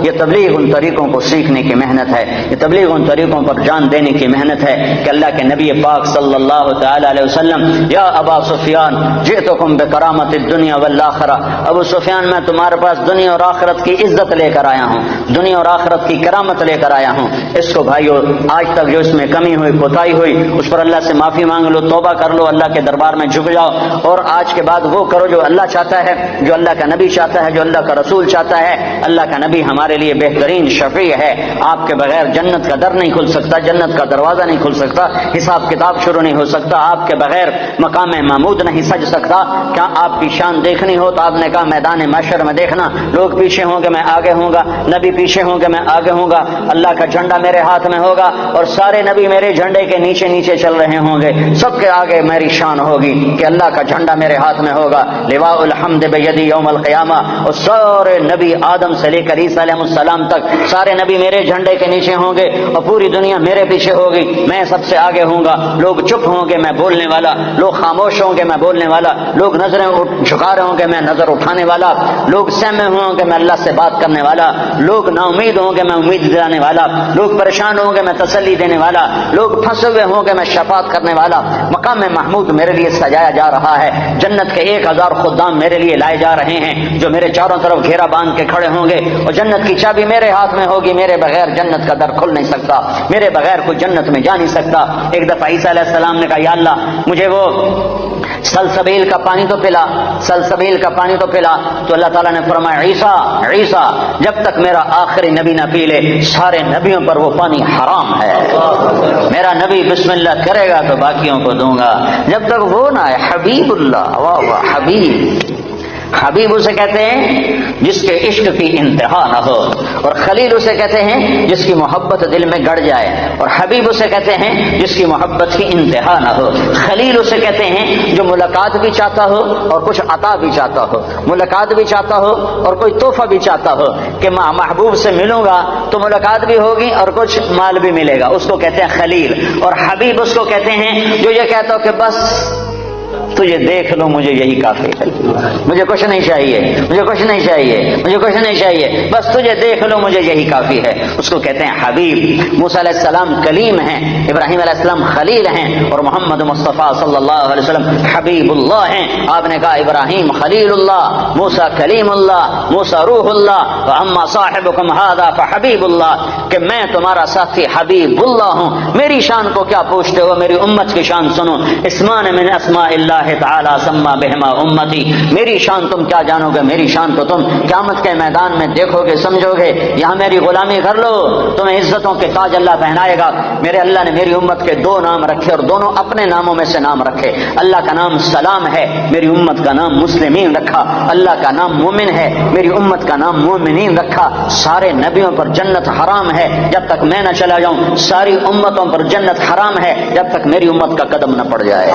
A: یہ تبلیغ ان طریقوں کو سیکھنے کی محنت ہے, یہ تبلیغ ان طریقوں پر جان دینے کی محنت ہے کہ اللہ کے نبی پاک صلی اللہ تعالی علیہ وسلم یا ابا سفیان جئتکم بکرامت الدنیا والآخرہ, ابو سفیان میں تمہارے پاس دنیا اور آخرت کی عزت لے کر آیا ہوں, دنیا اور آخرت کی کرامت لے کر آیا ہوں. اس کو بھائیو آج تک جو اس میں کمی ہوئی کوتاہی ہوئی اس پر اللہ سے معافی مانگ لو, توبہ کر لو, اللہ کے دربار میں جھک جاؤ, اور آج کے بعد وہ کرو جو اللہ چاہتا ہے, جو اللہ کا نبی چاہتا ہے, جو اللہ کا رسول چاہتا ہے. اللہ کا نبی ہمارے لیے بہترین شفیع ہے. آپ کے بغیر جنت کا در نہیں کھل سکتا, جنت کا دروازہ نہیں کھل سکتا, حساب کتاب شروع نہیں ہو سکتا. آپ کے بغیر مقام محمود نہیں سج سکتا. کیا آپ کی شان دیکھنی ہو تو آپ نے کہا میدان محشر میں دیکھنا, لوگ پیچھے ہوں گے میں آگے ہوں گا, نبی پیچھے ہوں گے میں آگے ہوں گا, اللہ کا جھنڈا میرے ہاتھ میں ہوگا اور سارے نبی میرے جھنڈے کے نیچے نیچے چل رہے ہوں گے. سب کے آگے میری شان ہوگی کہ اللہ کا جھنڈا میرے ہاتھ میں ہوگا. لواء الحمد بیدی یوم القیامہ, اور سارے نبی آدم سے لے کر عیسیٰ علیہ السلام تک سارے نبی میرے جھنڈے کے نیچے ہوں گے اور پوری دنیا میرے پیچھے ہوگی. میں سب سے آگے ہوں گا. لوگ چپ ہوں گے میں بولنے والا, لوگ خاموش ہوں گے میں بولنے والا, لوگ نظریں جھکا رہے ہوں گے میں نظر اٹھانے والا, لوگ سہمے ہوں گے میں اللہ سے بات کرنے والا, لوگ نا امید ہوں گے میں امید دلانے والا, لوگ پریشان ہوں گے میں تسلی دینے والا, لوگ پھنسے ہوئے ہوں گے میں شفاعت کرنے والا. مقام محمود میرے لیے سجایا جا رہا ہے. جنت کے 1000 خدام میرے لیے لائے جا رہے ہیں جو میرے چاروں طرف گھیرا باندھ کے کھڑے ہوں گے, اور جنت کی چابی میرے ہاتھ میں ہوگی. میرے بغیر جنت کا در کھل نہیں سکتا, میرے بغیر کوئی جنت میں جا نہیں سکتا. ایک دفعہ عیسیٰ علیہ السلام نے کہا یا اللہ مجھے وہ سلسبیل کا پانی تو پلا, سلسبیل کا پانی تو پلا. تو اللہ تعالیٰ نے فرمایا عیسیٰ جب تک میرا آخری نبی نہ پی لے سارے نبیوں پر وہ پانی حرام ہے. میرا نبی بسم اللہ کرے گا تو باقیوں کو دوں گا. جب تک وہ نہ ہے حبیب اللہ, واہ واہ حبیب اسے کہتے ہیں جس کے عشق کی انتہا نہ ہو, اور خلیل اسے کہتے ہیں جس کی محبت دل میں گڑ جائے, اور حبیب اسے کہتے ہیں جس کی محبت کی انتہا نہ ہو. خلیل اسے کہتے ہیں جو ملاقات بھی چاہتا ہو اور کچھ عطا بھی چاہتا ہو, ملاقات بھی چاہتا ہو اور کوئی تحفہ بھی چاہتا ہو کہ محبوب سے ملوں گا تو ملاقات بھی ہوگی اور کچھ مال بھی ملے گا, اس کو کہتے ہیں خلیل. اور حبیب اس کو کہتے ہیں جو یہ کہتا ہو کہ بس تجھے دیکھ لو مجھے یہی کافی ہے, مجھے کچھ نہیں چاہیے, مجھے کچھ نہیں چاہیے, مجھے کچھ نہیں چاہیے, بس تجھے دیکھ لو مجھے یہی کافی ہے. اس کو کہتے ہیں حبیب. موسیٰ علیہ السلام کلیم ہیں, ابراہیم علیہ السلام خلیل ہیں, اور محمد مصطفیٰ صلی اللہ علیہ وسلم حبیب اللہ ہیں. آپ نے کہا ابراہیم خلیل اللہ, موسیٰ کلیم اللہ, موسیٰ روح اللہ, واما صاحبکم ھذا فحبیب اللہ, کہ میں تمہارا ساتھی حبیب اللہ ہوں. میری شان کو کیا پوچھتے ہو, میری امت کی شان سنو. اسمان من اسماء اللہ تعالی سما بہما امتی, میری شان تم کیا جانو گے, میری شان تو تم قیامت کے میدان میں دیکھو گے سمجھو گے. یہاں میری غلامی کر لو, تمہیں عزتوں کے تاج اللہ پہنائے گا. میرے اللہ نے میری امت کے 2 نام رکھے اور دونوں اپنے ناموں میں سے نام رکھے. اللہ کا نام سلام ہے, میری امت کا نام مسلمین رکھا. اللہ کا نام مومن ہے, میری امت کا نام مومنین رکھا. سارے نبیوں پر جنت حرام ہے جب تک میں نہ چلا جاؤں, ساری امتوں پر جنت حرام ہے جب تک میری امت کا قدم نہ پڑ جائے.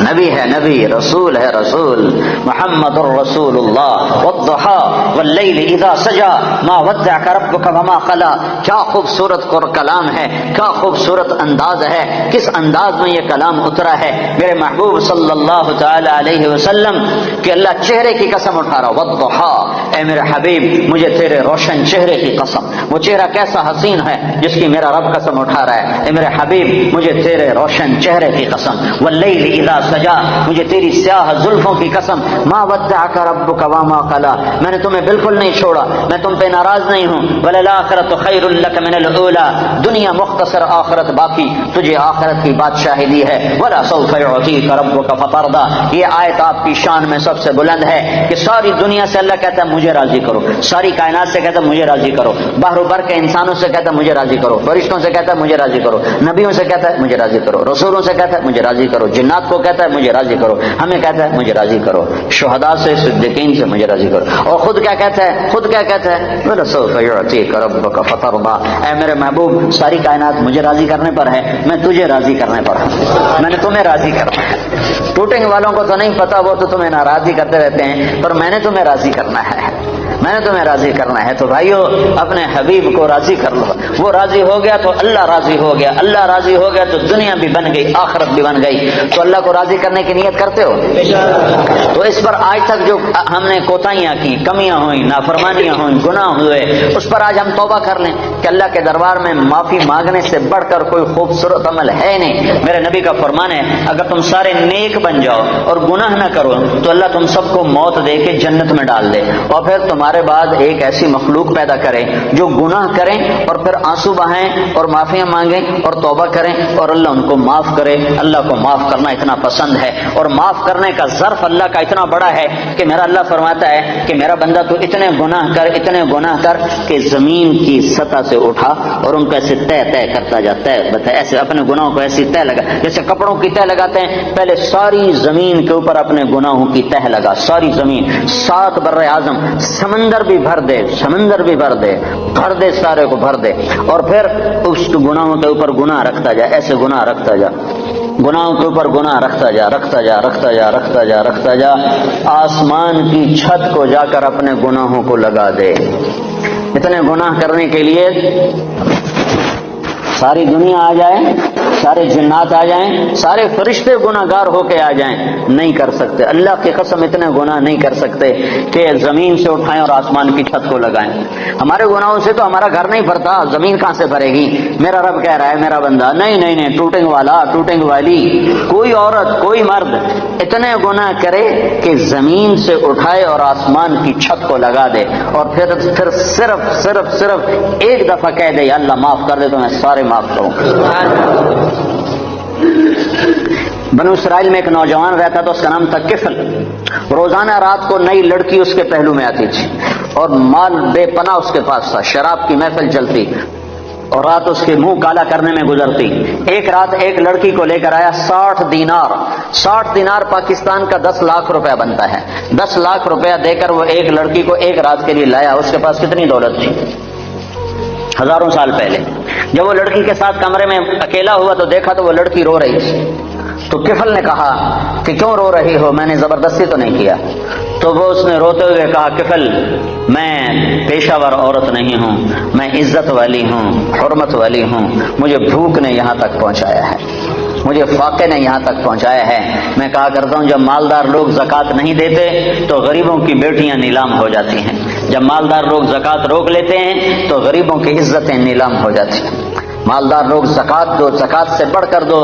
A: نبی ہے نبی, رسول ہے رسول, محمد الرسول اللہ. والضحى واللیل اذا سجا ما ودعك ربك وما قلى, کیا خوبصورت کلام ہے, کیا خوبصورت انداز ہے, کس انداز میں یہ کلام اترا ہے میرے محبوب صلی اللہ تعالی علیہ وسلم کہ اللہ چہرے کی قسم اٹھا رہا. والضحى, اے میرے حبیب مجھے تیرے روشن چہرے کی قسم, وہ چہرہ کیسا حسین ہے جس کی میرا رب قسم اٹھا رہا ہے. اے میرے حبیب مجھے تیرے روشن چہرے کی قسم. واللیل اذا سجا, مجھے تیری سیاہ زلفوں کی قسم. ما ودعك ربك وما قلى, میں نے تمہیں بالکل نہیں چھوڑا، میں تم پہ ناراض نہیں ہوں۔ وَلَلْآخِرَةُ خَيْرٌ لَكَ مِنَ الْأُولَىٰ، دنیا مختصر آخرت باقی، تجھے آخرت کی بادشاہی دی ہے۔ وَلَسَوْفَ يُعْطِيكَ رَبُّكَ فَتَرْضَىٰ، یہ آیت آپ کی شان میں سب سے بلند ہے کہ ساری دنیا سے اللہ کہتا ہے مجھے راضی کرو، ساری کائنات سے کہتا ہے مجھے راضی کرو، بحر و بر کے انسانوں سے کہتا ہے مجھے راضی کرو، فرشتوں سے کہتا ہے مجھے راضی کرو، نبیوں سے کہتا ہے مجھے راضی کرو، رسولوں سے کہتا ہے مجھے راضی کرو، جنات کو کہتا ہے مجھے راضی کرو، ہمیں کہتا ہے مجھے راضی کرو، شہداء سے، صدیقین سے مجھے راضی کرو۔ اور خود کیا کہتا ہے؟ خود کیا کہتا ہے؟ وَلَسَوْفَ يُعْطِيكَ رَبُّكَ فَتَرْضَىٰ، اے میرے محبوب ساری کائنات مجھے راضی کرنے پر ہے، میں تجھے راضی کرنے پر ہوں، میں نے تمہیں راضی کرنا ہے۔ ٹوٹنگ والوں کو تو نہیں پتا، وہ تو تمہیں ناراضی کرتے رہتے ہیں، پر میں نے تمہیں راضی کرنا ہے، میں نے تمہیں راضی کرنا ہے۔ تو بھائیو اپنے حبیب کو راضی کر لو، وہ راضی ہو گیا تو اللہ راضی ہو گیا، اللہ راضی ہو گیا تو دنیا بھی بن گئی، آخرت بھی بن گئی۔ تو اللہ کو راضی کرنے کی نیت کرتے ہو؟ تو اس پر آج تک جو ہم نے کوتاہیاں کی، کمیاں ہوئیں، نافرمانیاں ہوئیں، گناہ ہوئے، اس پر آج ہم توبہ کر لیں کہ اللہ کے دربار میں معافی مانگنے سے بڑھ کر کوئی خوبصورت عمل ہے نہیں۔ میرے نبی کا فرمان ہے اگر تم سارے نیک بن جاؤ اور گناہ نہ کرو تو اللہ تم سب کو موت دے کے جنت میں ڈال دے، اور پھر تمہارے بعد ایک ایسی مخلوق پیدا کرے جو گناہ کریں اور پھر آنسو بہائیں اور معافیاں مانگیں اور توبہ کریں اور اللہ ان کو معاف کرے۔ اللہ کو معاف کرنا اتنا پسند ہے، اور معاف کرنے کا ظرف اللہ کا اتنا بڑا ہے کہ میرا اللہ فرماتا ہے کہ میرا بندہ تو اتنے گناہ کر کہ زمین کی سطح سے اٹھا اور ان کو ایسے طے کرتا جاتا ہے، ایسے اپنے گناہوں کو ایسی طے لگا جیسے کپڑوں کی طے لگاتے ہیں، پہلے ساری زمین کے اوپر اپنے گناہوں کی تہ لگا، ساری زمین، 7 بر اعظم، سمندر بھی بھر دے سارے کو بھر دے، اور پھر اس گناہوں کے اوپر گناہ رکھتا جا، ایسے گناہ رکھتا جا، گناہوں کے اوپر گناہ رکھتا جا، آسمان کی چھت کو جا کر اپنے گناہوں کو لگا دے۔ اتنے گناہ کرنے کے لیے ساری دنیا آ جائے، سارے جنات آ جائیں، سارے فرشتے گناہ گار ہو کے آ جائیں، نہیں کر سکتے۔ اللہ کی قسم اتنے گناہ نہیں کر سکتے کہ زمین سے اٹھائیں اور آسمان کی چھت کو لگائیں۔ ہمارے گناہوں سے تو ہمارا گھر نہیں بھرتا، زمین کہاں سے بھرے گی؟ میرا رب کہہ رہا ہے میرا بندہ نہیں، ٹوٹنگ والا، ٹوٹنگ والی، کوئی عورت، کوئی مرد اتنے گناہ کرے کہ زمین سے اٹھائے اور آسمان کی چھت کو لگا دے، اور پھر صرف ایک دفعہ کہہ دے یا اللہ معاف کر دے تو میں سارے معاف کروں۔ بنو اسرائیل میں ایک نوجوان رہتا تھا، اس کا نام تھا کفل۔ روزانہ رات کو نئی لڑکی اس کے پہلو میں آتی تھی اور مال بے پناہ اس کے پاس تھا، شراب کی محفل چلتی اور رات اس کے منہ کالا کرنے میں گزرتی۔ ایک رات ایک لڑکی کو لے کر آیا 60 دینار پاکستان کا 10 لاکھ روپیہ بنتا ہے۔ 10 لاکھ روپیہ دے کر وہ ایک لڑکی کو ایک رات کے لیے لایا۔ اس کے پاس کتنی دولت تھی؟ ہزاروں سال پہلے۔ جب وہ لڑکی کے ساتھ کمرے میں اکیلا ہوا تو دیکھا تو وہ لڑکی رو رہی تھی۔ تو کفل نے کہا کہ کیوں رو رہی ہو؟ میں نے زبردستی تو نہیں کیا۔ تو وہ اس نے روتے ہوئے کہا کفل میں پیشہ ور عورت نہیں ہوں، میں عزت والی ہوں، حرمت والی ہوں، مجھے بھوک نے یہاں تک پہنچایا ہے، مجھے فاقے نے یہاں تک پہنچایا ہے۔ میں کہا کرتا ہوں جب مالدار لوگ زکوٰۃ نہیں دیتے تو غریبوں کی بیٹیاں نیلام ہو جاتی ہیں، جب مالدار لوگ زکوٰۃ روک لیتے ہیں تو غریبوں کی عزتیں نیلام ہو جاتی ہیں۔ مالدار لوگ زکوٰۃ دو، زکوٰۃ سے بڑھ کر دو۔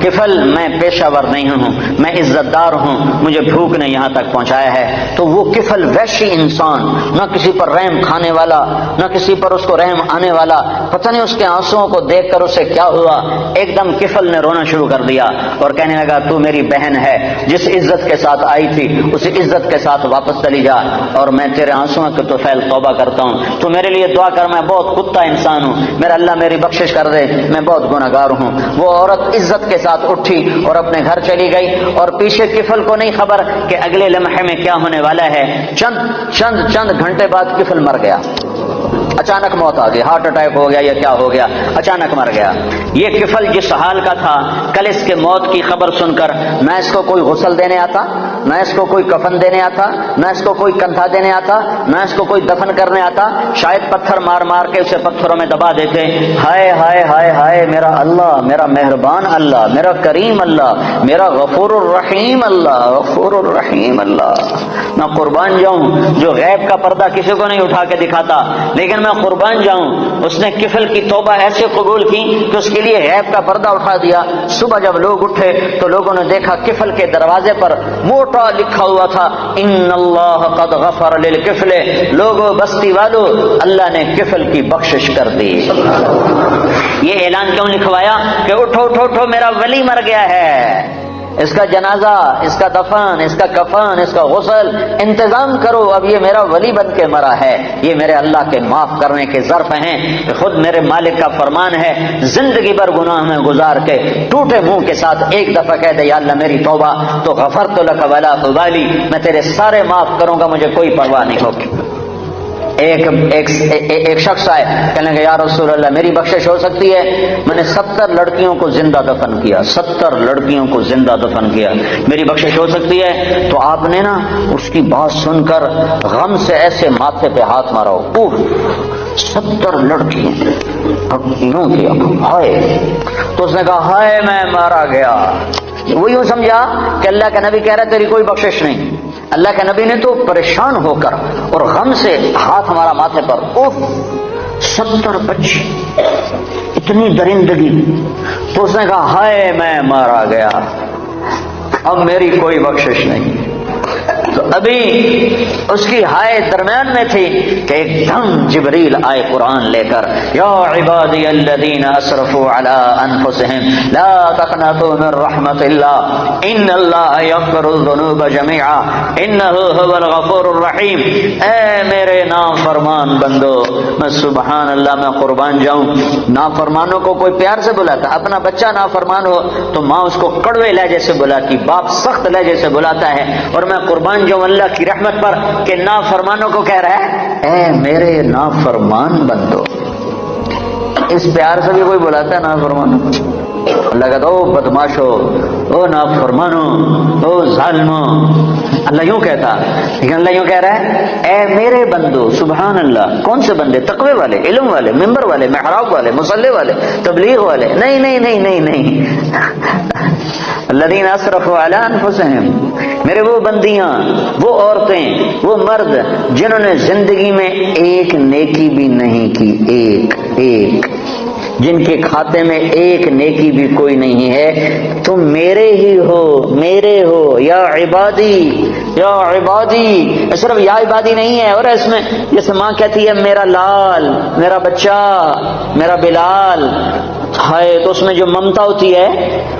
A: کفل میں پیشہ ور نہیں ہوں، میں عزت دار ہوں، مجھے بھوک نے یہاں تک پہنچایا ہے۔ تو وہ کفل وحشی انسان، نہ کسی پر رحم کھانے والا، نہ کسی پر اس کو رحم آنے والا، پتہ نہیں اس کے آنسوؤں کو دیکھ کر اسے کیا ہوا، ایک دم کفل نے رونا شروع کر دیا اور کہنے لگا تو میری بہن ہے، جس عزت کے ساتھ آئی تھی اس عزت کے ساتھ واپس چلی جا، اور میں تیرے آنسوؤں کے طفیل توبہ کرتا ہوں، تو میرے لیے دعا کر، میں بہت کتا انسان ہوں، میرا اللہ میری بخشش کر دے، میں بہت گنہگار ہوں۔ وہ عورت عزت کے ساتھ اٹھی اور اپنے گھر چلی گئی، اور پیچھے کفل کو نہیں خبر کہ اگلے لمحے میں کیا ہونے والا ہے۔ چند گھنٹے بعد کفل مر گیا، اچانک موت آ گئی، ہارٹ اٹیک ہو گیا یا کیا ہو گیا، اچانک مر گیا۔ یہ کفل جس حال کا تھا، کل اس کے موت کی خبر سن کر نہ اس کو کوئی غسل دینے آتا، نہ اس کو کوئی کفن دینے آتا، نہ اس کو کوئی کندھا دینے آتا، نہ اس کو کوئی دفن کرنے آتا، شاید پتھر مار مار کے اسے پتھروں میں دبا دیتے۔ ہائے ہائے ہائے ہائے میرا اللہ، میرا مہربان اللہ، میرا کریم اللہ، میرا غفور الرحیم اللہ، غفور الرحیم اللہ۔ میں قربان جاؤں جو غیب کا پردہ کسی کو نہیں اٹھا کے دکھاتا، لیکن میں قربان جاؤں، اس نے کفل کی توبہ ایسے قبول کی کہ اس کے لیے غیب کا پردہ اٹھا دیا۔ صبح جب لوگ اٹھے تو لوگوں نے دیکھا کفل کے دروازے پر موٹا لکھا ہوا تھا ان اللہ قد غفر للکفل، لوگوں بستی والو اللہ نے کفل کی بخشش کر دی۔ یہ اعلان کیوں لکھوایا کہ اٹھو اٹھو اٹھو میرا ولی مر گیا ہے، اس کا جنازہ، اس کا دفن، اس کا کفن، اس کا غسل انتظام کرو، اب یہ میرا ولی بن کے مرا ہے۔ یہ میرے اللہ کے معاف کرنے کے ظرف ہیں کہ خود میرے مالک کا فرمان ہے زندگی بھر گناہ میں گزار کے ٹوٹے منہ کے ساتھ ایک دفعہ کہہ دے یا اللہ میری توبہ تو غفرت لک ولا ابالی، میں تیرے سارے معاف کروں گا، مجھے کوئی پرواہ نہیں ہوگی۔ ایک شخص آئے، کہنے لگے یا رسول اللہ میری بخشش ہو سکتی ہے؟ میں نے 70 لڑکیوں کو زندہ دفن کیا، 70 لڑکیوں کو زندہ دفن کیا، میری بخشش ہو سکتی ہے؟ تو آپ نے نا اس کی بات سن کر غم سے ایسے ماتھے پہ ہاتھ مارا، اوہ 70 لڑکیاں، اب یوں کیا ہائے، تو اس نے کہا ہائے میں مارا گیا۔ وہ یوں سمجھا کہ اللہ کا نبی کہہ رہا ہے تیری کوئی بخشش نہیں۔ اللہ کے نبی نے تو پریشان ہو کر اور غم سے ہاتھ ہمارا ماتھے پر، اوف 70 بچے، اتنی درندگی۔ تو اس نے کہا ہائے میں مارا گیا، اب میری کوئی بخشش نہیں۔ تو ابھی اس کی ہائے درمیان میں تھی کہ ایک دم جبریل آئے قرآن لے کر، یا عبادی الذین اسرفوا علی انفسهم لا تقنطوا من رحمت اللہ ان اللہ یغفر الذنوب جميعا انہ هو الغفور الرحیم۔ اے میرے نافرمان بندو، میں سبحان اللہ میں قربان جاؤں، نافرمانوں کو کوئی پیار سے بلاتا، اپنا بچہ نافرمان ہو تو ماں اس کو کڑوے لہجے سے بلاتی، باپ سخت لہجے سے بلاتا ہے، اور میں قربان جو اللہ کی رحمت پر کہ نافرمانوں کو کہہ رہا ہے اے میرے نافرمان بندو۔ اس پیار سے بھی کوئی بلاتا ہے نافرمانوں کو؟ اللہ کہتا او بدماشو، او نافرمانو، او ظالمو، اللہ یوں کہتا، لیکن اللہ یوں کہہ رہا ہے اے میرے بندو۔ سبحان اللہ، کون سے بندے؟ تقوی والے، علم والے، ممبر والے، محراب والے، مصلی والے، تبلیغ والے؟ نہیں نہیں نہیں نہیں نہیں، الذین اسرفوا علی انفسهم، میرے وہ بندیاں، وہ عورتیں، وہ مرد جنہوں نے زندگی میں ایک نیکی بھی نہیں کی، ایک جن کے کھاتے میں ایک نیکی بھی کوئی نہیں ہے، تم میرے ہی ہو، میرے ہو، یا عبادی، یا عبادی۔ صرف یا عبادی نہیں ہے، اور اس میں جیسے ماں کہتی ہے میرا لال، میرا بچہ، میرا بلال، ہائے، تو اس میں جو ممتا ہوتی ہے،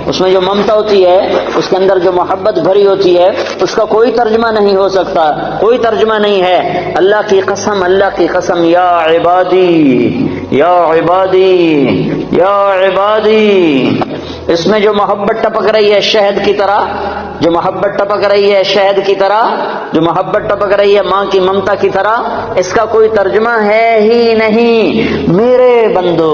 A: اس میں جو ممتا ہوتی ہے، اس کے اندر جو محبت بھری ہوتی ہے، اس کا کوئی ترجمہ نہیں ہو سکتا، کوئی ترجمہ نہیں ہے۔ اللہ کی قسم، اللہ کی قسم، یا عبادی، یا عبادی، یا عبادی، اس میں جو محبت ٹپک رہی ہے شہد کی طرح، جو محبت ٹپک رہی ہے شہد کی طرح، جو محبت ٹپک رہی ہے ماں کی ممتا کی طرح، اس کا کوئی ترجمہ ہے ہی نہیں۔ میرے بندو،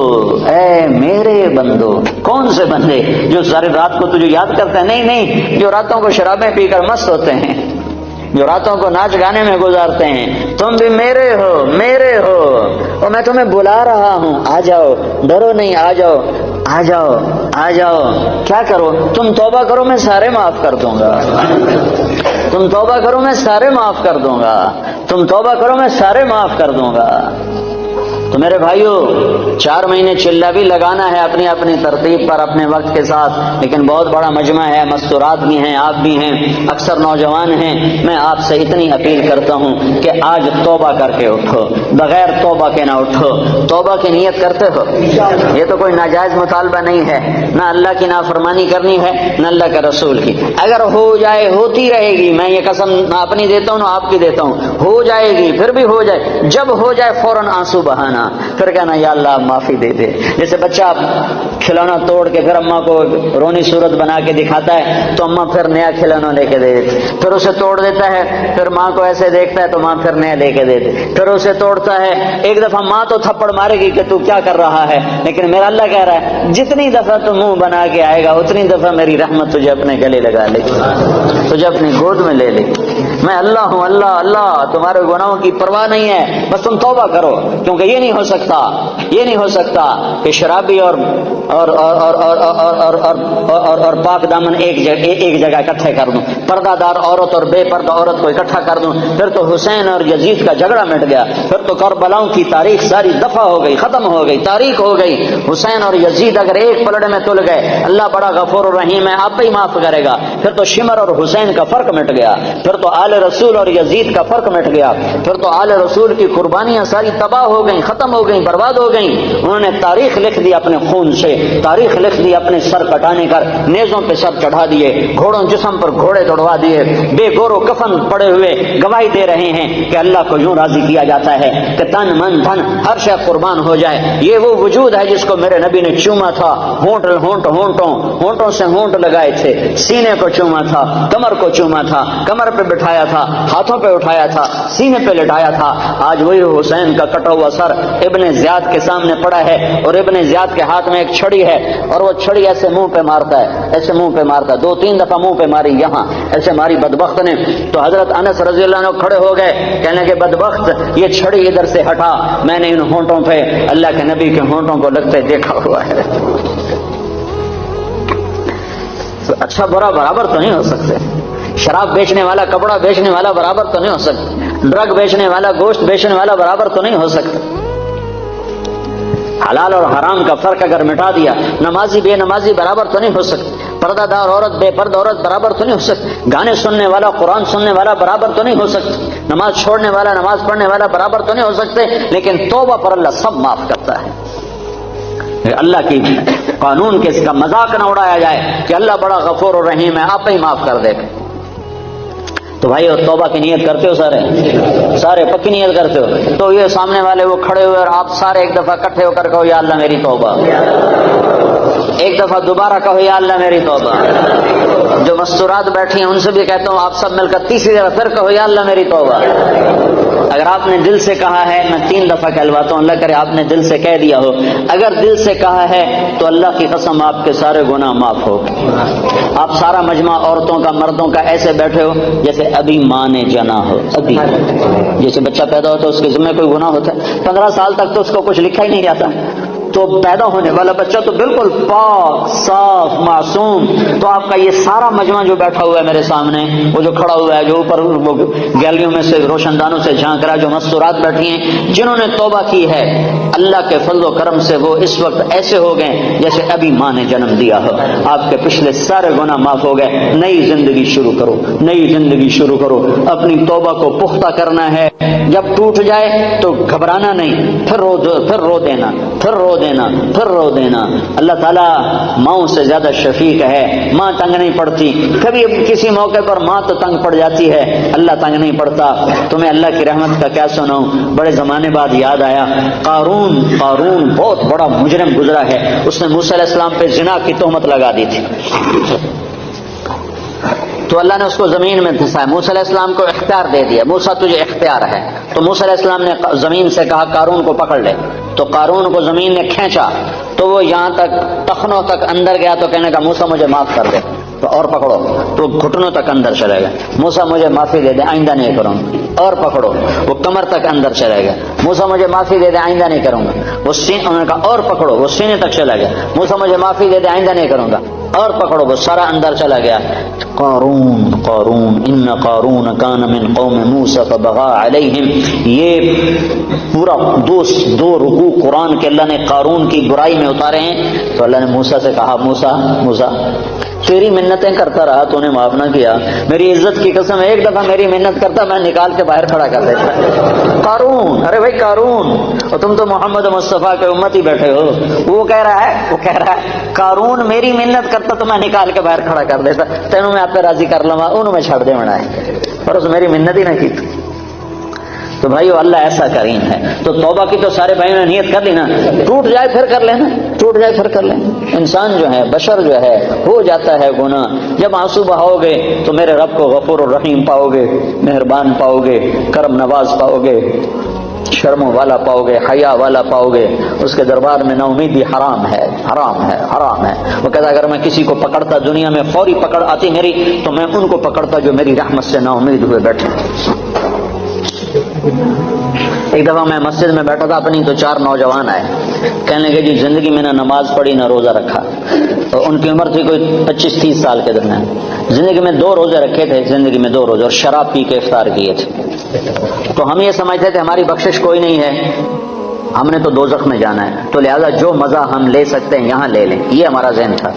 A: اے میرے بندو، کون سے بندے جو ساری رات کو تجھے یاد کرتے ہیں؟ نہیں نہیں، جو راتوں کو شرابیں پی کر مست ہوتے ہیں، جو راتوں کو ناچ گانے میں گزارتے ہیں۔ تم بھی میرے ہو، میرے ہو، اور میں تمہیں بلا رہا ہوں، آ جاؤ، ڈرو نہیں، آ جاؤ، آ جاؤ، آ جاؤ۔ کیا کرو؟ تم توبہ کرو میں سارے معاف کر دوں گا، تم توبہ کرو میں سارے معاف کر دوں گا، تم توبہ کرو میں سارے معاف کر دوں گا۔ تو میرے بھائیو، 4 مہینے چلہ بھی لگانا ہے اپنی اپنی ترتیب پر، اپنے وقت کے ساتھ، لیکن بہت بڑا مجمع ہے، مستورات بھی ہیں، آپ بھی ہیں، اکثر نوجوان ہیں۔ میں آپ سے اتنی اپیل کرتا ہوں کہ آج توبہ کر کے اٹھو، بغیر توبہ کے نہ اٹھو۔ توبہ کی نیت کرتے ہو؟ یہ تو کوئی ناجائز مطالبہ نہیں ہے، نہ اللہ کی نافرمانی کرنی ہے نہ اللہ کے رسول کی۔ اگر ہو جائے، ہوتی رہے گی، میں یہ قسم نہ اپنی دیتا ہوں نہ آپ کی دیتا ہوں، ہو جائے گی، پھر بھی ہو جائے، جب ہو جائے فوراً آنسو بہانا، پھر کہنا یا اللہ معافی دے دے۔ جیسے بچہ کھلونا توڑ کے پھر اماں کو رونی صورت بنا کے دکھاتا ہے تو اماں پھر نیا کھلونا لے کے دے دیتی، پھر اسے توڑ دیتا ہے، پھر ماں کو ایسے دیکھتا ہے تو ماں پھر نیا لے کے دے دے، پھر اسے توڑتا ہے۔ ایک دفعہ ماں تو تھپڑ مارے گی کہ تو کیا کر رہا ہے، لیکن میرا اللہ کہہ رہا ہے جتنی دفعہ تو منہ بنا کے آئے گا اتنی دفعہ میری رحمت تجھے اپنے گلے لگا لے گی، تجھے اپنی گود میں لے لے گی۔ میں اللہ ہوں، اللہ اللہ، تمہارے گناہوں کی پرواہ نہیں ہے، بس تم توبہ کرو، کیونکہ یہ نہیں نہیں ہو سکتا، یہ نہیں ہو سکتا کہ شرابی اور پاک دامن ایک جگہ اکٹھے کر دوں، پردہ دار عورت اور بے پردہ عورت کو اکٹھا کر دوں، پھر تو حسین اور یزید کا جھگڑا مٹ گیا، پھر تو کربلاؤں کی تاریخ ساری دفع ہو گئی، ختم ہو گئی، تاریخ ہو گئی۔ حسین اور یزید اگر ایک پلڑے میں تل گئے، اللہ بڑا غفور الرحیم ہے، آپ ہی معاف کرے گا، پھر تو شمر اور حسین کا فرق مٹ گیا، پھر تو آل رسول اور یزید کا فرق مٹ گیا، پھر تو آل رسول کی قربانیاں ساری تباہ ہو گئیں، ختم ہو گئیں، برباد ہو گئیں۔ انہوں نے تاریخ لکھ دی اپنے خون سے، تاریخ لکھ دی اپنے سر کٹانے کر، نیزوں پہ سر چڑھا دیے، گھوڑوں جسم پر گھوڑے دوڑوا دیے، بے گور و کفن پڑے ہوئے گواہی دے رہے ہیں کہ اللہ کو یوں راضی کیا جاتا ہے کہ تن من دھن ہر شے قربان ہو جائے۔ یہ وہ وجود ہے جس کو میرے نبی نے چوما تھا، ہونٹوں سے ہونٹ لگائے تھے، سینے کو چوما تھا، کمر کو چوما تھا، کمر پہ بٹھایا تھا، ہاتھوں پہ اٹھایا تھا، سینے پہ لٹایا تھا۔ آج وہی حسین کا کٹا ہوا سر ابن زیاد کے سامنے پڑا ہے، اور ابن زیاد کے ہاتھ میں ایک چھڑی ہے، اور وہ چھڑی ایسے منہ پہ مارتا ہے، ایسے منہ پہ مارتا ہے، 2-3 دفعہ منہ پہ ماری، یہاں ایسے ماری بدبخت نے۔ تو حضرت انس رضی اللہ عنہ کھڑے ہو گئے، کہنے کہ بدبخت یہ چھڑی ادھر سے ہٹا، میں نے ان ہونٹوں پہ اللہ کے نبی کے ہونٹوں کو لگتے دیکھا ہوا ہے۔ اچھا برا برابر تو نہیں ہو سکتے، شراب بیچنے والا، کپڑا بیچنے والا برابر تو نہیں ہو سکتا، ڈرگ بیچنے والا، گوشت بیچنے والا برابر تو نہیں ہو سکتا۔ حلال اور حرام کا فرق اگر مٹا دیا، نمازی بے نمازی برابر تو نہیں ہو سکتی، پردہ دار عورت بے پردہ عورت برابر تو نہیں ہو سکتی، گانے سننے والا قرآن سننے والا برابر تو نہیں ہو سکتی، نماز چھوڑنے والا نماز پڑھنے والا برابر تو نہیں ہو سکتے، لیکن توبہ پر اللہ سب معاف کرتا ہے۔ اللہ کی قانون کے اس کا مذاق نہ اڑایا جائے کہ اللہ بڑا غفور و رحیم ہے، آپ ہی معاف کر دے گا۔ تو بھائی اور توبہ کی نیت کرتے ہو، سارے پکی نیت کرتے ہو، تو یہ سامنے والے وہ کھڑے ہوئے اور آپ سارے ایک دفعہ اکٹھے ہو کر کہو یا اللہ میری توبہ، ایک دفعہ دوبارہ کہو یا اللہ میری توبہ۔ جو مستورات بیٹھی ہیں ان سے بھی کہتا ہوں آپ سب مل کر تیسری دفعہ پھر کہو یا اللہ میری توبہ۔ اگر آپ نے دل سے کہا ہے، میں 3 دفعہ کہلواتا ہوں، اللہ کرے آپ نے دل سے کہہ دیا ہو، اگر دل سے کہا ہے تو اللہ کی قسم آپ کے سارے گناہ معاف ہو۔ آپ سارا مجمع عورتوں کا مردوں کا ایسے بیٹھے ہو جیسے ابھی ماں نے جنا ہو، ابھی جیسے بچہ پیدا ہوتا ہے اس کے ذمہ کوئی گناہ ہوتا ہے، 15 سال تک تو اس کو کچھ لکھا ہی نہیں جاتا، تو پیدا ہونے والا بچہ تو بالکل پاک صاف معصوم۔ تو آپ کا یہ سارا مجمع جو بیٹھا ہوا ہے میرے سامنے، وہ جو کھڑا ہوا ہے، جو اوپر گیلریوں میں سے روشن دانوں سے جھانک رہا ہے، جو مستورات بیٹھی ہیں، جنہوں نے توبہ کی ہے، اللہ کے فضل و کرم سے وہ اس وقت ایسے ہو گئے جیسے ابھی ماں نے جنم دیا ہو۔ آپ کے پچھلے سارے گناہ معاف ہو گئے، نئی زندگی شروع کرو، نئی زندگی شروع کرو، اپنی توبہ کو پختہ کرنا ہے۔ جب ٹوٹ جائے تو گھبرانا نہیں، پھر رو دینا، پھر رو دینا۔ اللہ تعالیٰ ماؤں سے زیادہ شفیق ہے، ماں تنگ نہیں پڑتی، کبھی کسی موقع پر ماں تو تنگ پڑ جاتی ہے، اللہ تنگ نہیں پڑتا۔ تمہیں اللہ کی رحمت کا کیا سناؤں، بڑے زمانے بعد یاد آیا، قارون بہت بڑا مجرم گزرا ہے، اس نے موسیٰ علیہ السلام پہ زنا کی تہمت لگا دی تھی، تو اللہ نے اس کو زمین میں دھسایا، موسیٰ علیہ السلام کو اختیار دے دیا، موسیٰ تجھے اختیار ہے۔ تو موسیٰ علیہ السلام نے زمین سے کہا قارون کو پکڑ لے، تو قارون کو زمین نے کھینچا، تو وہ یہاں تک ٹخنوں تک اندر گیا، تو کہنے کا موسیٰ مجھے معاف کر دے، تو اور پکڑو، تو گھٹنوں تک اندر چلے گا، موسیٰ مجھے معافی دے دے، آئندہ نہیں کروں گا، اور پکڑو، وہ کمر تک اندر چلے گا، موسیٰ مجھے معافی دے دے، آئندہ نہیں کروں گا، وہ انہوں نے کہا اور پکڑو، وہ سینے تک چلا گیا، موسیٰ مجھے معافی دے دے، آئندہ نہیں کروں گا، اور پکڑو، وہ سارا اندر چلا گیا۔ قارون ان قارون کان من قوم موسیٰ فبغى علیہم، یہ پورا دو رکوع قرآن کے اللہ نے قارون کی برائی میں اتارے ہیں۔ تو اللہ نے موسیٰ سے کہا موسیٰ تیری منتیں کرتا رہا، تو نے معاف نہ کیا، میری عزت کی قسم ایک دفعہ میری منت کرتا میں نکال کے باہر کھڑا کر دیتا۔ قارون، ارے بھائی قارون، اور تم تو محمد مصطفیٰ کے امتی بیٹھے ہو، وہ کہہ رہا ہے قارون میری منت کرتا تو میں نکال کے باہر کھڑا کر دیتا، تینوں میں آپ پہ راضی کر لوں، انہوں میں چھڑ دے بنائے، پر اس میری منت ہی نہ کی۔ تو بھائیو اللہ ایسا کریم ہے۔ تو توبہ کی تو سارے بھائیوں نے نیت کر لی نا، ٹوٹ جائے پھر کر لینا، ٹوٹ جائے پھر کر لینا۔ انسان جو ہے، بشر جو ہے، ہو جاتا ہے گناہ، جب آنسو بہاؤ گے تو میرے رب کو غفور الرحیم پاؤ گے، مہربان پاؤ گے، کرم نواز پاؤ گے، شرم والا پاؤ گے، حیا والا پاؤ گے۔ اس کے دربار میں نا امیدی حرام ہے، حرام ہے، حرام ہے۔ وہ کہتا اگر میں کسی کو پکڑتا، دنیا میں فوری پکڑ آتی میری، تو میں ان کو پکڑتا جو میری رحمت سے نا امید ہوئے بیٹھے۔ ایک دفعہ میں مسجد میں بیٹھا تھا اپنی، تو 4 نوجوان آئے، کہنے لگے جی زندگی میں نہ نماز پڑھی نہ روزہ رکھا. تو ان کی عمر تھی کوئی 25-30 سال کے درمیان. زندگی میں 2 روزے رکھے تھے، زندگی میں 2 روزے، اور شراب پی کے افطار کیے تھے. تو ہم یہ سمجھتے تھے ہماری بخشش کوئی نہیں ہے، ہم نے تو دوزخ میں جانا ہے، تو لہذا جو مزہ ہم لے سکتے ہیں یہاں لے لیں، یہ ہمارا ذہن تھا.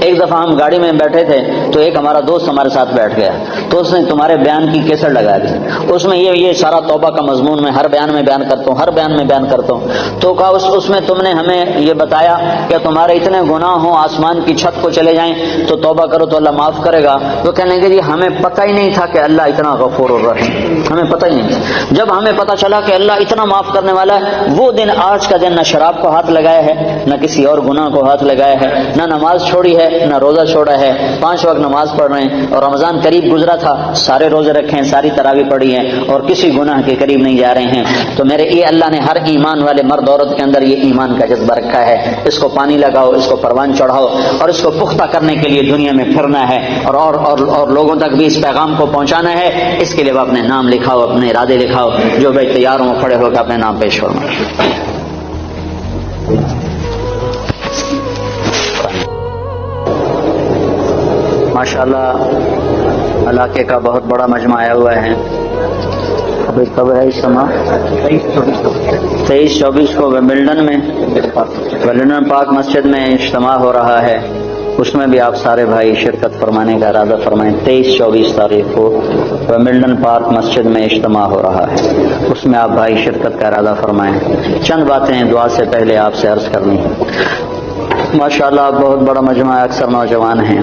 A: ایک دفعہ ہم گاڑی میں بیٹھے تھے تو ایک ہمارا دوست ہمارے ساتھ بیٹھ گیا، تو اس نے تمہارے بیان کی کیسٹ لگا دی، اس میں یہ سارا توبہ کا مضمون میں ہر بیان میں بیان کرتا ہوں، ہر بیان میں بیان کرتا ہوں. تو کہا اس میں تم نے ہمیں یہ بتایا کہ تمہارے اتنے گناہ ہوں آسمان کی چھت کو چلے جائیں تو توبہ کرو تو اللہ معاف کرے گا. تو کہنے لگے جی ہمیں پتہ ہی نہیں تھا کہ اللہ اتنا غفور الرحیم، ہمیں پتہ ہی نہیں تھا. جب ہمیں پتہ چلا کہ اللہ اتنا معاف کرنے والا ہے، وہ دن آج کا دن نہ شراب کو ہاتھ لگایا ہے، نہ کسی اور گناہ کو ہاتھ لگایا ہے، نہ نماز چھوڑی ہے، نہ روزہ چھوڑا ہے. 5 وقت نماز پڑھ رہے ہیں، اور رمضان قریب گزرا تھا، سارے روزے رکھے ہیں، ساری تراویح پڑھی ہیں، اور کسی گناہ کے قریب نہیں جا رہے ہیں. تو میرے یہ اللہ نے ہر ایمان والے مرد عورت کے اندر یہ ایمان کا جذبہ رکھا ہے. اس کو پانی لگاؤ، اس کو پروان چڑھاؤ، اور اس کو پختہ کرنے کے لیے دنیا میں پھرنا ہے، اور لوگوں تک بھی اس پیغام کو پہنچانا ہے. اس کے لیے وہ اپنے نام لکھاؤ، اپنے ارادے لکھاؤ. جو بھائی تیار ہوں کھڑے ہو کے اپنے نام پیش کرنا. ماشاءاللہ علاقے کا بہت بڑا مجمع آیا ہوا ہے. ابھی کب ہے اجتماع؟ 23-24 کو ویمبلڈن پاک مسجد میں اجتماع ہو رہا ہے. اس میں بھی آپ سارے بھائی شرکت فرمانے کا ارادہ فرمائیں. 23-24 تاریخ کو ویمبلڈن پارک مسجد میں اجتماع ہو رہا ہے، اس میں آپ بھائی شرکت کا ارادہ فرمائیں. چند باتیں دعا سے پہلے آپ سے عرض کرنی. ماشاءاللہ بہت بڑا مجمع ہے، اکثر نوجوان ہیں.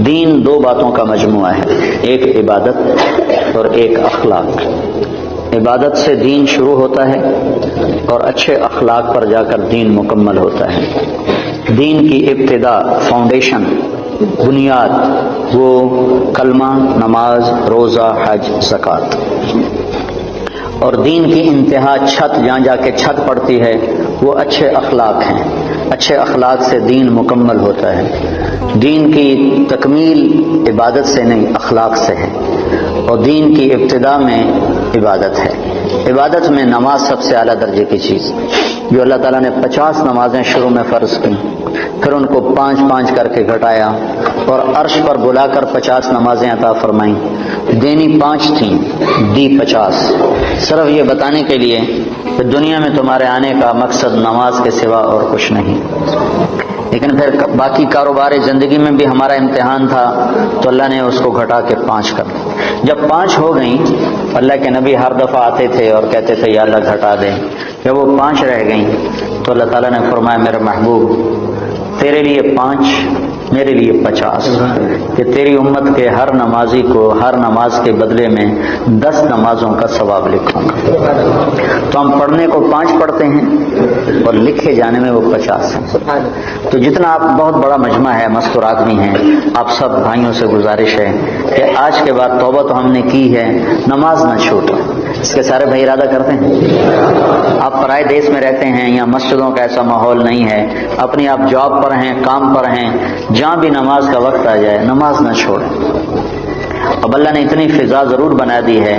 A: دین 2 باتوں کا مجموعہ ہے، ایک عبادت اور ایک اخلاق. عبادت سے دین شروع ہوتا ہے، اور اچھے اخلاق پر جا کر دین مکمل ہوتا ہے. دین کی ابتدا، فاؤنڈیشن، بنیاد وہ کلمہ، نماز، روزہ، حج، زکوٰۃ. اور دین کی انتہا چھت، جہاں جا کے چھت پڑتی ہے، وہ اچھے اخلاق ہیں. اچھے اخلاق سے دین مکمل ہوتا ہے. دین کی تکمیل عبادت سے نہیں، اخلاق سے ہے. اور دین کی ابتدا میں عبادت ہے. عبادت میں نماز سب سے اعلیٰ درجے کی چیز، جو اللہ تعالیٰ نے 50 نمازیں شروع میں فرض کی، پھر ان کو 5-5 کر کے گھٹایا، اور عرش پر بلا کر 50 نمازیں عطا فرمائیں. دینی 5 تھیں، دی 50، صرف یہ بتانے کے لیے کہ دنیا میں تمہارے آنے کا مقصد نماز کے سوا اور کچھ نہیں. لیکن پھر باقی کاروبار زندگی میں بھی ہمارا امتحان تھا، تو اللہ نے اس کو گھٹا کے 5 کر دی. جب 5 ہو گئیں، اللہ کے نبی ہر دفعہ آتے تھے اور کہتے تھے یا اللہ گھٹا دے. جب وہ 5 رہ گئیں تو اللہ تعالیٰ نے فرمایا میرے محبوب تیرے لیے 5، میرے لیے 50، کہ تیری امت کے ہر نمازی کو ہر نماز کے بدلے میں 10 نمازوں کا ثواب لکھوں گا. تو ہم پڑھنے کو 5 پڑھتے ہیں اور لکھے جانے میں وہ 50 ہیں. تو جتنا آپ بہت بڑا مجمع ہے، مستور آدمی ہیں، آپ سب بھائیوں سے گزارش ہے کہ آج کے بعد توبہ تو ہم نے کی ہے، نماز نہ چھوٹو. اس کے سارے بھائی ارادہ کرتے ہیں. آپ پرائے دیش میں رہتے ہیں، یا مسجدوں کا ایسا ماحول نہیں ہے، اپنی آپ جاب پر ہیں، کام پر ہیں، جہاں بھی نماز کا وقت آ جائے نماز نہ چھوڑیں. اب اللہ نے اتنی فضا ضرور بنا دی ہے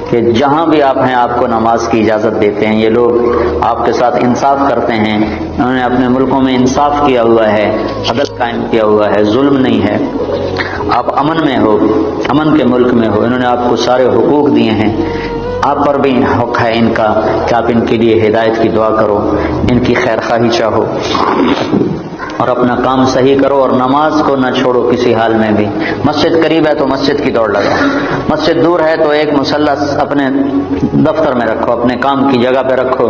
A: کہ جہاں بھی آپ ہیں آپ کو نماز کی اجازت دیتے ہیں. یہ لوگ آپ کے ساتھ انصاف کرتے ہیں، انہوں نے اپنے ملکوں میں انصاف کیا ہوا ہے، عدل قائم کیا ہوا ہے، ظلم نہیں ہے. آپ امن میں ہو، امن کے ملک میں ہو، انہوں نے آپ کو سارے حقوق دیے ہیں. آپ پر بھی حق ہے ان کا کہ آپ ان کے لیے ہدایت کی دعا کرو، ان کی خیر خواہی چاہو، اور اپنا کام صحیح کرو، اور نماز کو نہ چھوڑو کسی حال میں بھی. مسجد قریب ہے تو مسجد کی دوڑ لگاؤ، مسجد دور ہے تو ایک مصلی اپنے دفتر میں رکھو، اپنے کام کی جگہ پہ رکھو،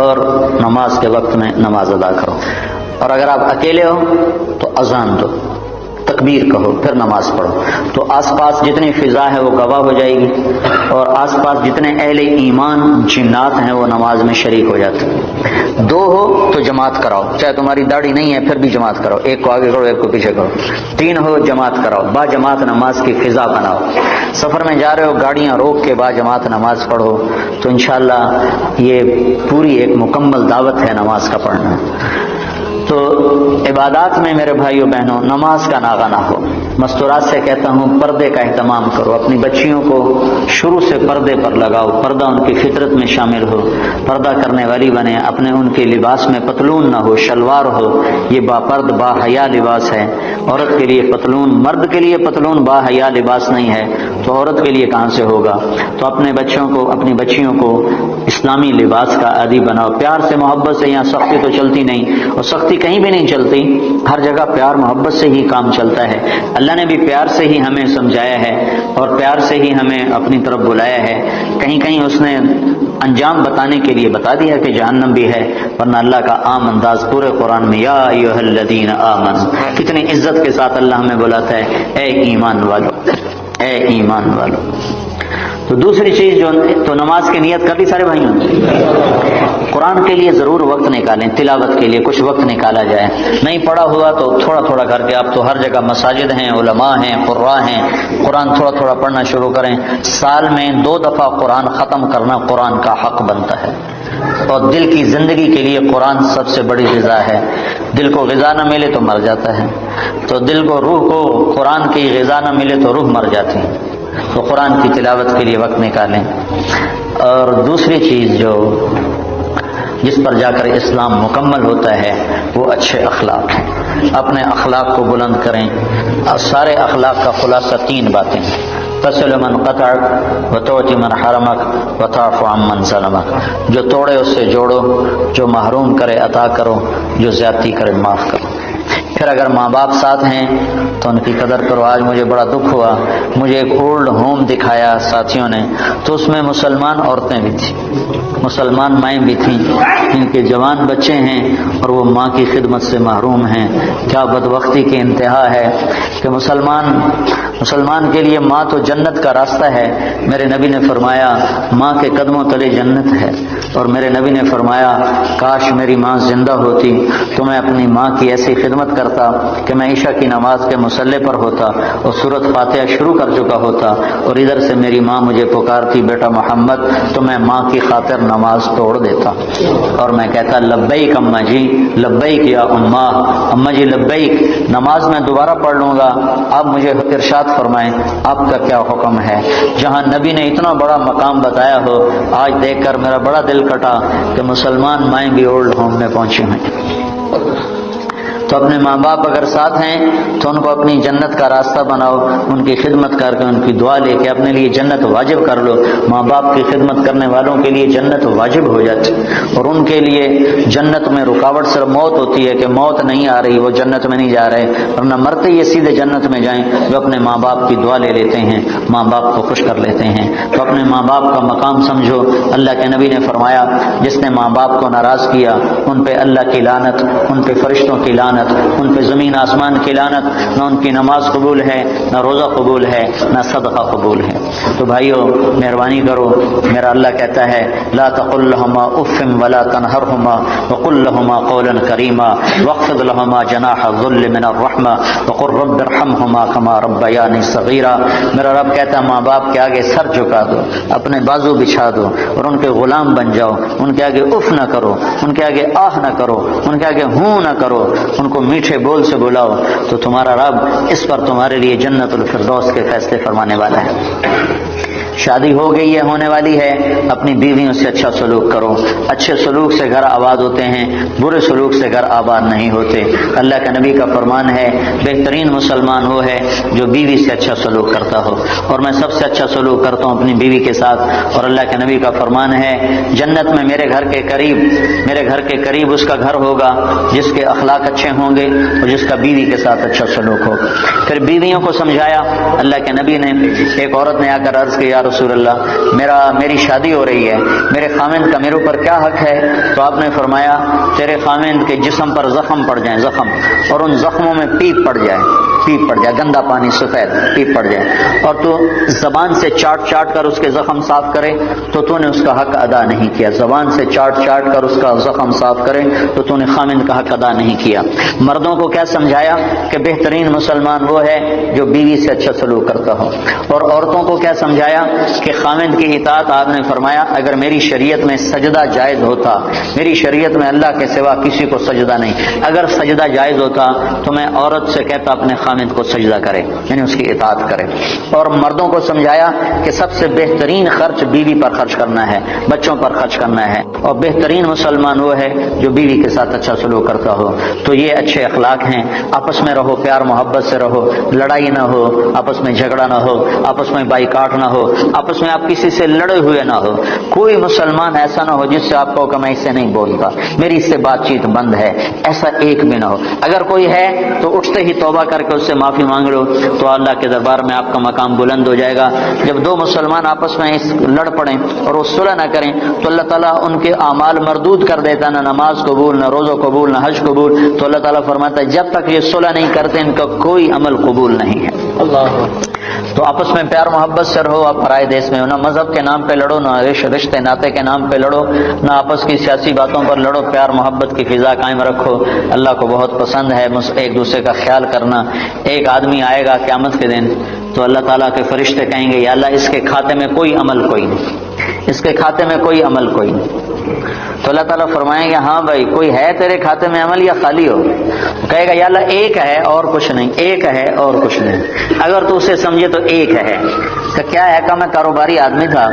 A: اور نماز کے وقت میں نماز ادا کرو. اور اگر آپ اکیلے ہو تو اذان دو، تکبیر کہو، پھر نماز پڑھو. تو آس پاس جتنی فضا ہے وہ گواہ ہو جائے گی، اور آس پاس جتنے اہل ایمان جنات ہیں وہ نماز میں شریک ہو جاتے ہیں. 2 ہو تو جماعت کراؤ، چاہے تمہاری داڑھی نہیں ہے پھر بھی جماعت کراؤ، ایک کو آگے کرو ایک کو پیچھے کرو. 3 ہو جماعت کراؤ، با جماعت نماز کی فضا بناؤ. سفر میں جا رہے ہو گاڑیاں روک کے با جماعت نماز پڑھو. تو انشاءاللہ یہ پوری ایک مکمل دعوت ہے نماز کا پڑھنا. تو عبادات میں میرے بھائیوں بہنوں نماز کا ناغہ نہ ہو.
B: مستورات سے کہتا ہوں پردے کا اہتمام کرو، اپنی بچیوں کو شروع سے پردے پر لگاؤ، پردہ ان کی فطرت میں شامل ہو، پردہ کرنے والی بنے، اپنے ان کے لباس میں پتلون نہ ہو، شلوار ہو، یہ با پرد با حیا لباس ہے۔ عورت کے لیے پتلون، مرد کے لیے پتلون با حیا لباس نہیں ہے تو عورت کے لیے کہاں سے ہوگا؟ تو اپنے بچوں کو، اپنی بچیوں کو اسلامی لباس کا عادی بناؤ، پیار سے محبت سے، یہاں سختی تو چلتی نہیں، اور سختی کہیں بھی نہیں چلتی، ہر جگہ پیار محبت سے ہی کام چلتا ہے۔ اللہ نے بھی پیار سے ہی ہمیں سمجھایا ہے اور پیار سے ہی ہمیں اپنی طرف بلایا ہے، کہیں کہیں اس نے انجام بتانے کے لیے بتا دیا کہ جہنم بھی ہے، ورنہ اللہ کا عام انداز پورے قرآن میں یا ایھا الذین آمنوا، کتنی عزت کے ساتھ اللہ ہمیں بلاتا ہے، اے ایمان والو، اے ایمان والو۔ تو دوسری چیز جو تو نماز کی نیت کر لی سارے بھائیوں، قرآن کے لیے ضرور وقت نکالیں، تلاوت کے لیے کچھ وقت نکالا جائے، نہیں پڑھا ہوا تو تھوڑا تھوڑا کر کے، اب تو ہر جگہ مساجد ہیں، علماء ہیں، قراء ہیں، قرآن تھوڑا تھوڑا پڑھنا شروع کریں۔ سال میں 2 دفعہ قرآن ختم کرنا قرآن کا حق بنتا ہے، اور دل کی زندگی کے لیے قرآن سب سے بڑی غذا ہے۔ دل کو غذا نہ ملے تو مر جاتا ہے، تو دل کو، روح کو قرآن کی غذا نہ ملے تو روح مر جاتی ہے، تو قرآن کی تلاوت کے لیے وقت نکالیں۔ اور دوسری چیز جو جس پر جا کر اسلام مکمل ہوتا ہے وہ اچھے اخلاق ہیں، اپنے اخلاق کو بلند کریں، اور سارے اخلاق کا خلاصہ 3 باتیں: تصل من قطعک وتعطی من حرمک وتعفو عن من ظلمک، جو توڑے اس سے جوڑو، جو محروم کرے عطا کرو، جو زیادتی کرے معاف کرو۔ پھر اگر ماں باپ ساتھ ہیں تو ان کی قدر کرو۔ آج مجھے بڑا دکھ ہوا، مجھے ایک اولڈ ہوم دکھایا ساتھیوں نے، تو اس میں مسلمان عورتیں بھی تھیں، مسلمان مائیں بھی تھیں، ان کے جوان بچے ہیں اور وہ ماں کی خدمت سے محروم ہیں۔ کیا بدبختی کی انتہا ہے کہ مسلمان کے لیے ماں تو جنت کا راستہ ہے۔ میرے نبی نے فرمایا ماں کے قدموں تلے جنت ہے، اور میرے نبی نے فرمایا کاش میری ماں زندہ ہوتی تو میں اپنی ماں کی ایسی خدمت کرتا کہ میں عشاء کی نماز کے مصلی پر ہوتا اور سورۃ فاتحہ شروع کر چکا ہوتا، اور ادھر سے میری ماں مجھے پکارتی بیٹا محمد، تو میں ماں کی خاطر نماز توڑ دیتا اور میں کہتا لبیک اماں جی، لبیک یا اماں جی لبیک، نماز میں دوبارہ پڑھ لوں گا، آپ مجھے ارشاد فرمائیں آپ کا کیا حکم ہے۔ جہاں نبی نے اتنا بڑا مقام بتایا ہو، آج دیکھ کر میرا بڑا دل کٹا کہ مسلمان مائیں بھی اولڈ ہوم میں پہنچی ہیں۔ تو اپنے ماں باپ اگر ساتھ ہیں تو ان کو اپنی جنت کا راستہ بناؤ، ان کی خدمت کر کے، ان کی دعا لے کے اپنے لیے جنت واجب کر لو۔ ماں باپ کی خدمت کرنے والوں کے لیے جنت واجب ہو جاتی، اور ان کے لیے جنت میں رکاوٹ صرف موت ہوتی ہے کہ موت نہیں آ رہی، وہ جنت میں نہیں جا رہے، ورنہ مرتے ہی سیدھے جنت میں جائیں۔ جو اپنے ماں باپ کی دعا لے لیتے ہیں، ماں باپ کو خوش کر لیتے ہیں، تو اپنے ماں باپ کا مقام سمجھو۔ اللہ کے نبی نے فرمایا جس نے ماں باپ کو ناراض کیا ان پہ اللہ کی لعنت، ان پہ فرشتوں کی لعنت، ان پہ زمین آسمان کی لعنت، نہ ان کی نماز قبول ہے، نہ روزہ قبول ہے، نہ صدقہ قبول ہے۔ تو بھائیو مہربانی کرو، میرا اللہ کہتا ہے لا تقل لهما اف ولا تنهرهما وقل لهما قولا کریما واخفض لهما جناح الذل من الرحمہ وقل رب ارحمهما كما ربياني صغيرا۔ میرا رب کہتا ہے ماں باپ کے آگے سر جھکا دو، اپنے بازو بچھا دو، اور ان کے غلام بن جاؤ، ان کے آگے اف نہ کرو، ان کے آگے آہ نہ کرو، ان کے آگے ہوں نہ کرو، ان کو میٹھے بول سے بلاؤ، تو تمہارا رب اس پر تمہارے لیے جنت الفردوس کے فیصلے فرمانے والا ہے۔ شادی ہو گئی ہے، ہونے والی ہے، اپنی بیویوں سے اچھا سلوک کرو۔ اچھے سلوک سے گھر آباد ہوتے ہیں، برے سلوک سے گھر آباد نہیں ہوتے۔ اللہ کے نبی کا فرمان ہے بہترین مسلمان وہ ہے جو بیوی سے اچھا سلوک کرتا ہو، اور میں سب سے اچھا سلوک کرتا ہوں اپنی بیوی کے ساتھ۔ اور اللہ کے نبی کا فرمان ہے جنت میں میرے گھر کے قریب اس کا گھر ہوگا جس کے اخلاق اچھے ہوں گے اور جس کا بیوی کے ساتھ اچھا سلوک ہوگا۔ پھر بیویوں کو سمجھایا اللہ کے نبی نے۔ ایک عورت نے آ کر عرض کی یا رسول اللہ میری شادی ہو رہی ہے، میرے خامند کا میرے اوپر کیا حق ہے؟ تو آپ نے فرمایا تیرے خامند کے جسم پر زخم پڑ جائیں، زخم، اور ان زخموں میں پیپ پڑ جائے، گندا پانی سفید پیپ پڑ جائے، اور تو زبان سے چاٹ کر اس کے زخم صاف کرے تو نے اس کا حق ادا نہیں کیا۔ زبان سے چاٹ کر اس کا زخم صاف کرے تو نے خامند کا حق ادا نہیں کیا۔ مردوں کو کیا سمجھایا کہ بہترین مسلمان وہ ہے جو بیوی سے اچھا سلوک کرتا ہو، اور عورتوں کو کیا سمجھایا کہ خامند کی اطاعت۔ آپ نے فرمایا اگر میری شریعت میں سجدہ جائز ہوتا، میری شریعت میں اللہ کے سوا کسی کو سجدہ نہیں، اگر سجدہ جائز ہوتا تو میں عورت سے کہتا اپنے خامند خامد کو سجدہ کرے، یعنی اس کی اطاعت کرے۔ اور مردوں کو سمجھایا کہ سب سے بہترین خرچ بیوی پر خرچ کرنا ہے، بچوں پر خرچ کرنا ہے، اور بہترین مسلمان وہ ہے جو بیوی کے ساتھ اچھا سلوک کرتا ہو۔ تو یہ اچھے اخلاق ہیں، آپس میں رہو، پیار محبت سے رہو، لڑائی نہ ہو، آپس میں جھگڑا نہ ہو، آپس میں بائیکاٹ نہ ہو، آپس میں آپ کسی سے لڑے ہوئے نہ ہو۔ کوئی مسلمان ایسا نہ ہو جس سے آپ کو کہ میں اس سے نہیں بولتا، میری اس سے بات چیت بند ہے، ایسا ایک بھی نہ ہو۔ اگر کوئی ہے تو اٹھتے ہی توبہ کر کے اس سے معافی مانگ لو، تو اللہ کے دربار میں آپ کا مقام بلند ہو جائے گا۔ جب دو مسلمان آپس میں لڑ پڑیں اور وہ صلح نہ کریں تو اللہ تعالیٰ ان کے اعمال مردود کر دیتا، نہ نماز قبول، نہ روزہ قبول، نہ حج قبول۔ تو اللہ تعالیٰ فرماتا ہے جب تک یہ صلح نہیں کرتے ان کا کوئی عمل قبول نہیں ہے۔ تو آپس میں پیار محبت سے رہو، آپ پرائے دیش میں ہو، نہ مذہب کے نام پہ لڑو، نہ رشتے ناطے کے نام پہ لڑو، نہ آپس کی سیاسی باتوں پر لڑو، پیار محبت کی فضا قائم رکھو۔ اللہ کو بہت پسند ہے ایک دوسرے کا خیال کرنا۔ ایک آدمی آئے گا قیامت کے دن تو اللہ تعالیٰ کے فرشتے کہیں گے یا اللہ اس کے کھاتے میں کوئی عمل کوئی نہیں، اس کے کھاتے میں کوئی عمل کوئی نہیں۔ تو اللہ تعالیٰ فرمائیں گے ہاں بھائی کوئی ہے تیرے کھاتے میں عمل یا خالی ہو؟ کہے گا یا اللہ ایک ہے اور کچھ نہیں، ایک ہے اور کچھ نہیں۔ اگر تو اسے سمجھے تو ایک ہے کہ کیا ہے کہ میں کاروباری آدمی تھا،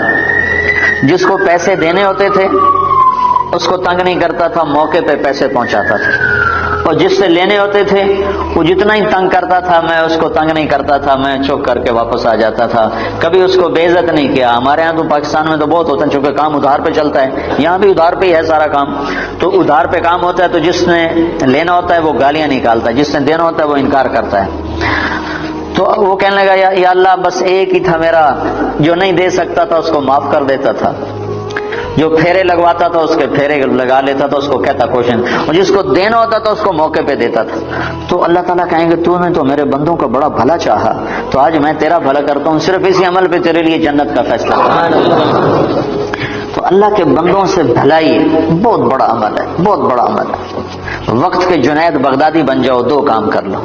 B: جس کو پیسے دینے ہوتے تھے اس کو تنگ نہیں کرتا تھا، موقع پہ پیسے پہنچاتا تھا، اور جس سے لینے ہوتے تھے وہ جتنا ہی تنگ کرتا تھا میں اس کو تنگ نہیں کرتا تھا، میں چپ کر کے واپس آ جاتا تھا، کبھی اس کو بے عزت نہیں کیا۔ ہمارے ہاں تو پاکستان میں تو بہت ہوتا ہے چونکہ کام ادھار پہ چلتا ہے، یہاں بھی ادھار پہ ہی ہے سارا کام، تو ادھار پہ کام ہوتا ہے تو جس نے لینا ہوتا ہے وہ گالیاں نکالتا ہے، جس نے دینا ہوتا ہے وہ انکار کرتا ہے۔ تو وہ کہنے لگا یا اللہ بس ایک ہی تھا میرا، جو نہیں دے سکتا تھا اس کو معاف کر دیتا تھا، جو پھیرے لگواتا تھا اس کے پھیرے لگا لیتا تھا، اس کو کہتا کوشن، اور جس کو دینا ہوتا تھا اس کو موقع پہ دیتا تھا۔ تو اللہ تعالیٰ کہیں گے تو نے تو میرے بندوں کا بڑا بھلا چاہا، تو آج میں تیرا بھلا کرتا ہوں، صرف اسی عمل پہ تیرے لیے جنت کا فیصلہ کرتا۔ تو اللہ کے بندوں سے بھلائی بہت بڑا عمل ہے، بہت بڑا عمل ہے۔ وقت کے جنید بغدادی بن جاؤ، دو کام کر لو،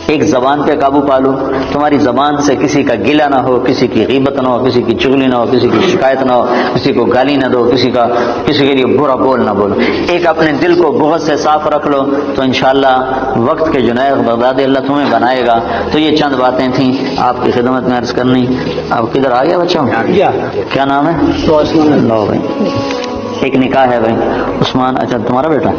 B: ایک زبان پہ قابو پالو، تمہاری زبان سے کسی کا گلہ نہ ہو، کسی کی غیبت نہ ہو، کسی کی چغلی نہ ہو، کسی کی شکایت نہ ہو، کسی کو گالی نہ دو، کسی کے لیے برا بول نہ بولو، ایک اپنے دل کو بغض سے صاف رکھ لو، تو انشاءاللہ وقت کے جنید بغدادی اللہ تمہیں بنائے گا۔ تو یہ چند باتیں تھیں آپ کی خدمت میں عرض کرنی۔ آپ کدھر آ گیا بچوں؟ کیا نام ہے؟ لو بھائی، ایک نکاح ہے بھائی عثمان، اچھا تمہارا بیٹا؟